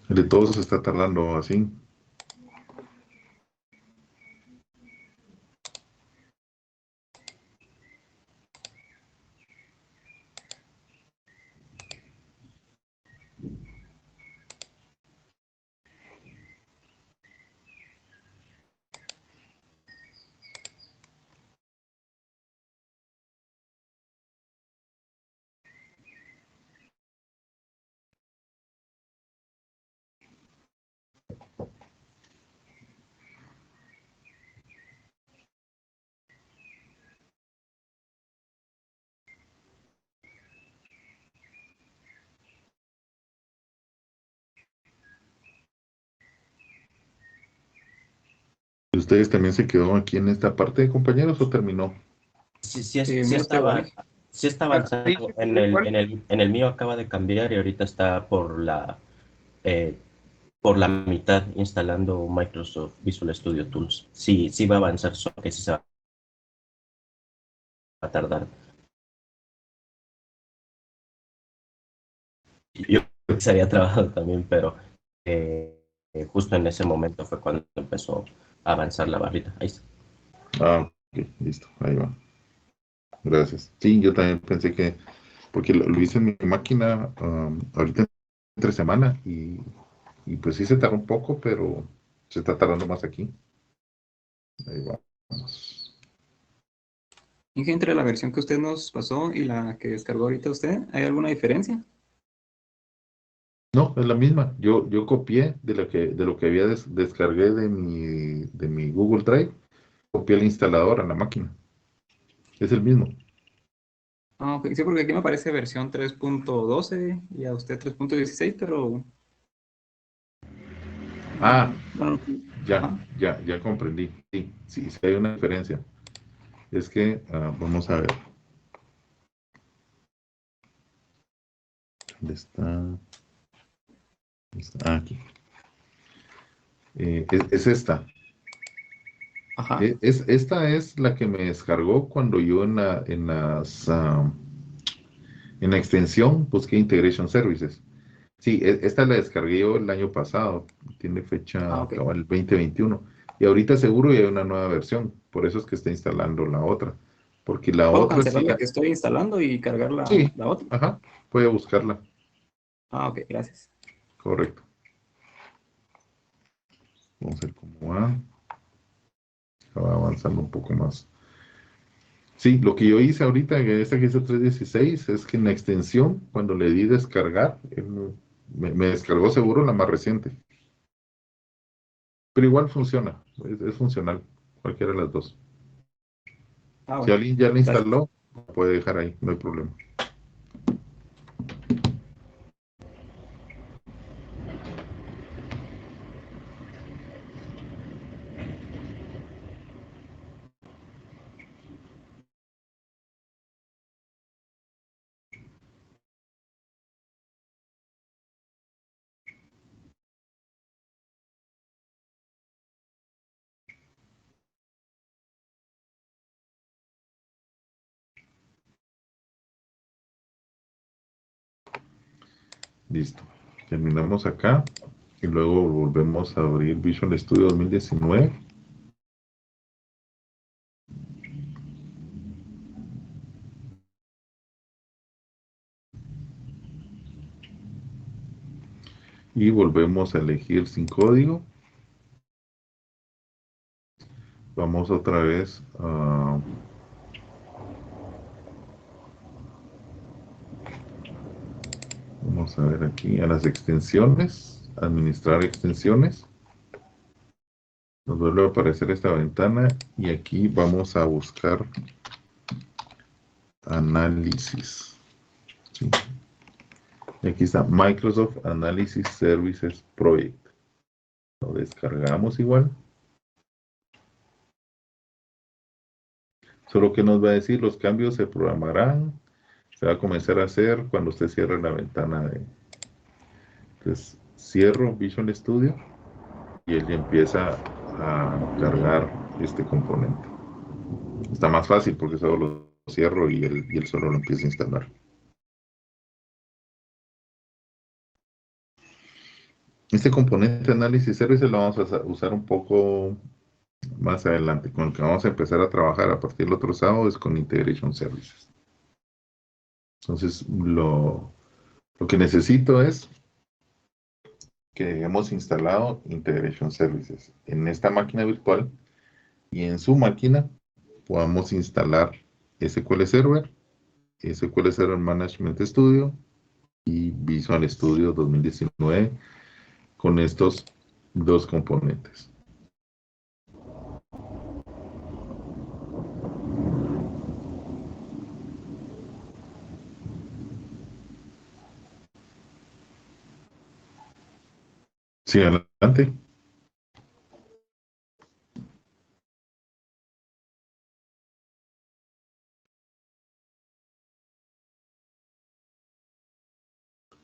De todos se está tardando así. ¿Ustedes también se quedó aquí en esta parte, compañeros, o terminó? Sí Mira, estaba, Vale. sí está avanzando. Ahí se quedó igual. En el mío acaba de cambiar y ahorita está por la mitad instalando Microsoft Visual Studio Tools. Sí va a avanzar, solo que sí se va a tardar. Yo se había trabajado también, pero justo en ese momento fue cuando empezó a avanzar la barrita. Ahí está. Ok, listo, ahí va. Gracias. Sí, yo también pensé que, porque lo hice en mi máquina ahorita entre semana y pues sí se tardó un poco, pero se está tardando más aquí. Ahí vamos. Inge, entre la versión que usted nos pasó y la que descargó ahorita usted, ¿hay alguna diferencia? No, es la misma. Yo copié de lo que había descargué de mi Google Drive copié el instalador a la máquina. Es el mismo. Ah, ok. Sí, porque aquí me aparece versión 3.12 y a usted 3.16, pero... Ah, Bueno, ya, ajá. ya comprendí. Sí, sí, sí hay una diferencia. Es que, vamos a ver. ¿Dónde está? Aquí. Es esta. Ajá. Esta es la que me descargó cuando yo en la extensión busqué Integration Services. Sí, esta la descargué yo el año pasado. Tiene Ah, fecha ok. cabal el 2021. Y ahorita seguro ya hay una nueva versión. Por eso es que está instalando la otra. Porque la Puedo otra cancelar sí. la que estoy instalando y cargar Sí, la otra. ajá. Puede buscarla. Ah, ok, gracias. Correcto. Vamos a ver cómo va. Va avanzando un poco más. Sí, lo que yo hice ahorita, en esta que hice 316, es que en la extensión, cuando le di descargar, me descargó seguro la más reciente. Pero igual funciona, es funcional, cualquiera de las dos. Ah, Si bueno, alguien ya la gracias. instaló, la puede dejar ahí, no hay problema. Listo. Terminamos acá y luego volvemos a abrir Visual Studio 2019. Y volvemos a elegir sin código. Vamos otra vez a... Vamos a ver aquí a las extensiones, administrar extensiones. Nos vuelve a aparecer esta ventana y aquí vamos a buscar análisis. ¿Sí? Y aquí está Microsoft Analysis Services Project. Lo descargamos igual. Solo que nos va a decir los cambios se programarán. Se va a comenzar a hacer cuando usted cierre la ventana de... Entonces cierro Visual Studio y él ya empieza a cargar este componente. Está más fácil porque solo lo cierro y él solo lo empieza a instalar. Este componente de análisis services lo vamos a usar un poco más adelante. Con el que vamos a empezar a trabajar a partir del otro sábado es con Integration Services. Entonces, lo que necesito es que hemos instalado Integration Services en esta máquina virtual y en su máquina podamos instalar SQL Server, SQL Server Management Studio y Visual Studio 2019 con estos dos componentes. Sí, adelante.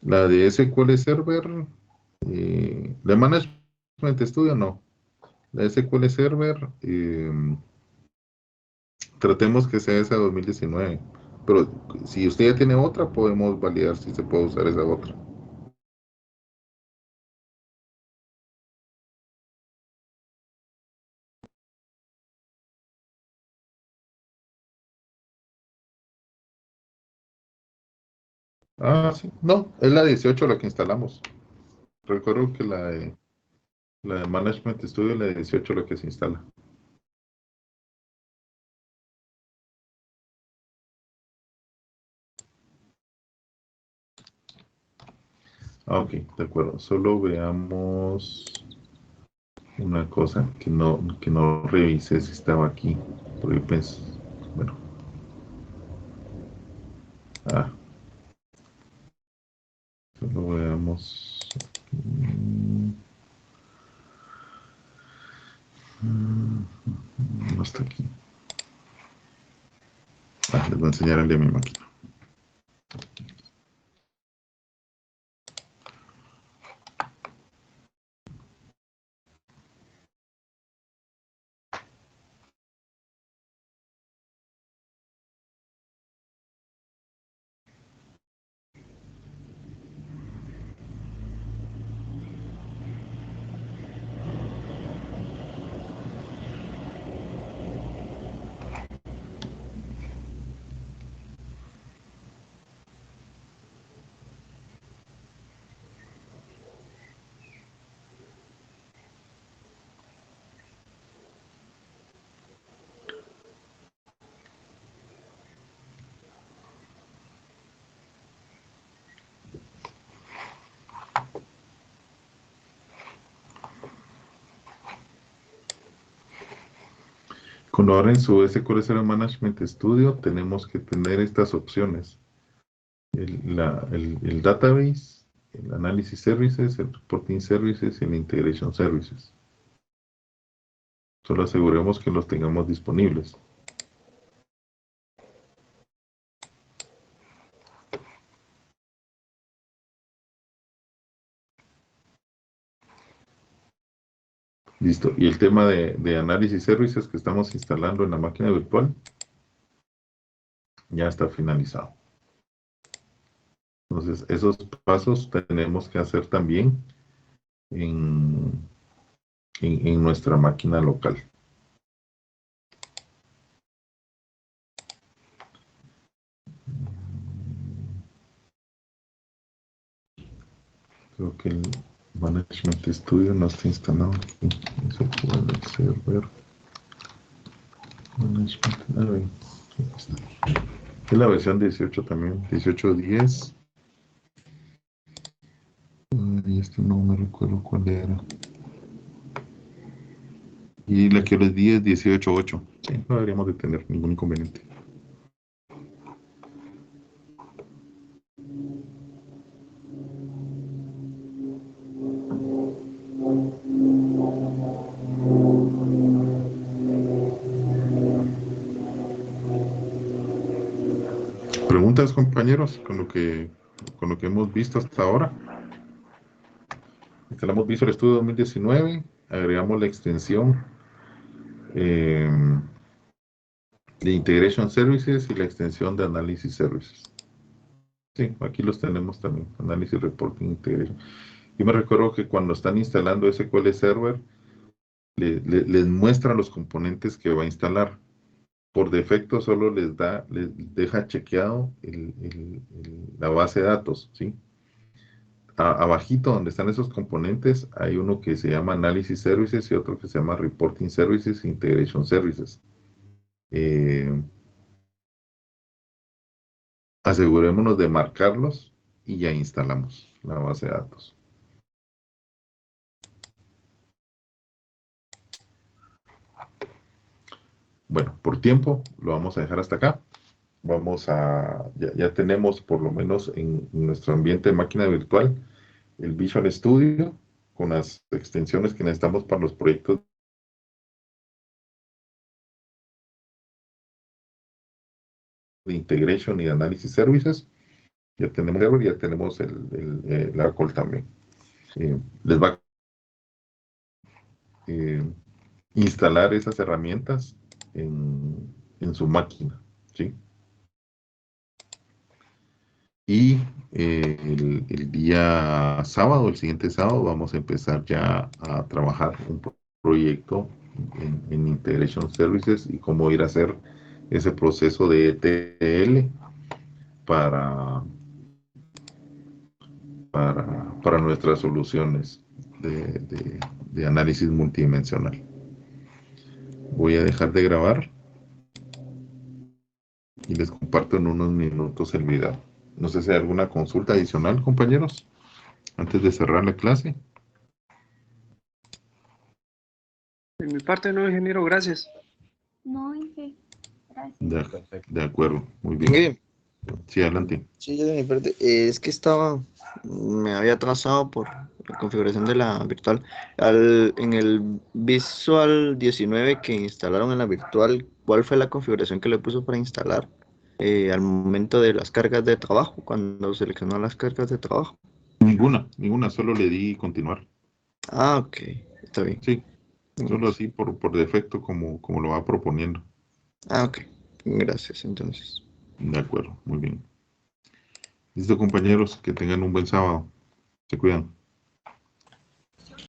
La de SQL Server, la Management Studio no. La SQL Server, tratemos que sea esa 2019. Pero si usted ya tiene otra, podemos validar si se puede usar esa otra. Ah, sí. No, es la 18 la que instalamos. Recuerdo que la de Management Studio, la 18 la que se instala. Ah, ok, de acuerdo. Solo veamos una cosa que no revisé si estaba aquí. Porque pensé, bueno. Solo veamos. No está aquí. Les voy a enseñar el de mi máquina. Cuando abren su SQL Server Management Studio, tenemos que tener estas opciones. El Database, el Analysis Services, el Reporting Services y el Integration Services. Solo aseguremos que los tengamos disponibles. Listo. Y el tema de Analysis Services que estamos instalando en la máquina virtual ya está finalizado. Entonces, esos pasos tenemos que hacer también en nuestra máquina local. Creo que el Management Studio no está instalado aquí. Eso fue en el server. Management. Es la versión 18 también. 18.10. Y esto no me recuerdo cuál era. Y la que les di es 18.8. Sí, no deberíamos de tener ningún inconveniente. ¿Preguntas, compañeros, con lo que hemos visto hasta ahora? Instalamos Visual Studio 2019, agregamos la extensión de Integration Services y la extensión de Analysis Services. Sí, aquí los tenemos también, Analysis, Reporting, Integration. Yo me recuerdo que cuando están instalando SQL Server, les muestra los componentes que va a instalar. Por defecto solo les deja chequeado la base de datos, ¿sí? Abajito donde están esos componentes hay uno que se llama Analysis Services y otro que se llama Reporting Services e Integration Services. Asegurémonos de marcarlos y ya instalamos la base de datos. Bueno, por tiempo lo vamos a dejar hasta acá. Ya tenemos por lo menos en nuestro ambiente de máquina virtual el Visual Studio con las extensiones que necesitamos para los proyectos de Integration y de Analysis Services. Ya tenemos Server, ya tenemos la call también. Les va a instalar esas herramientas en su máquina, ¿sí? Y el día sábado, el siguiente sábado, vamos a empezar ya a trabajar un proyecto en Integration Services y cómo ir a hacer ese proceso de ETL para nuestras soluciones de análisis multidimensional. Voy a dejar de grabar y les comparto en unos minutos el video. No sé si hay alguna consulta adicional, compañeros, antes de cerrar la clase. De mi parte no, ingeniero, gracias. No, Inge. Gracias. De acuerdo, muy bien. Inge, Sí, adelante. sí, yo de mi parte, es que me había atrasado por la configuración de la virtual. En el Visual 19 que instalaron en la virtual, ¿cuál fue la configuración que le puso para instalar al momento de las cargas de trabajo, cuando seleccionó las cargas de trabajo? Ninguna, solo le di continuar. Ah, ok, está bien. Sí, solo así por defecto como lo va proponiendo. Ah, ok, gracias, entonces. De acuerdo, muy bien. Listo, compañeros, que tengan un buen sábado. Se cuidan.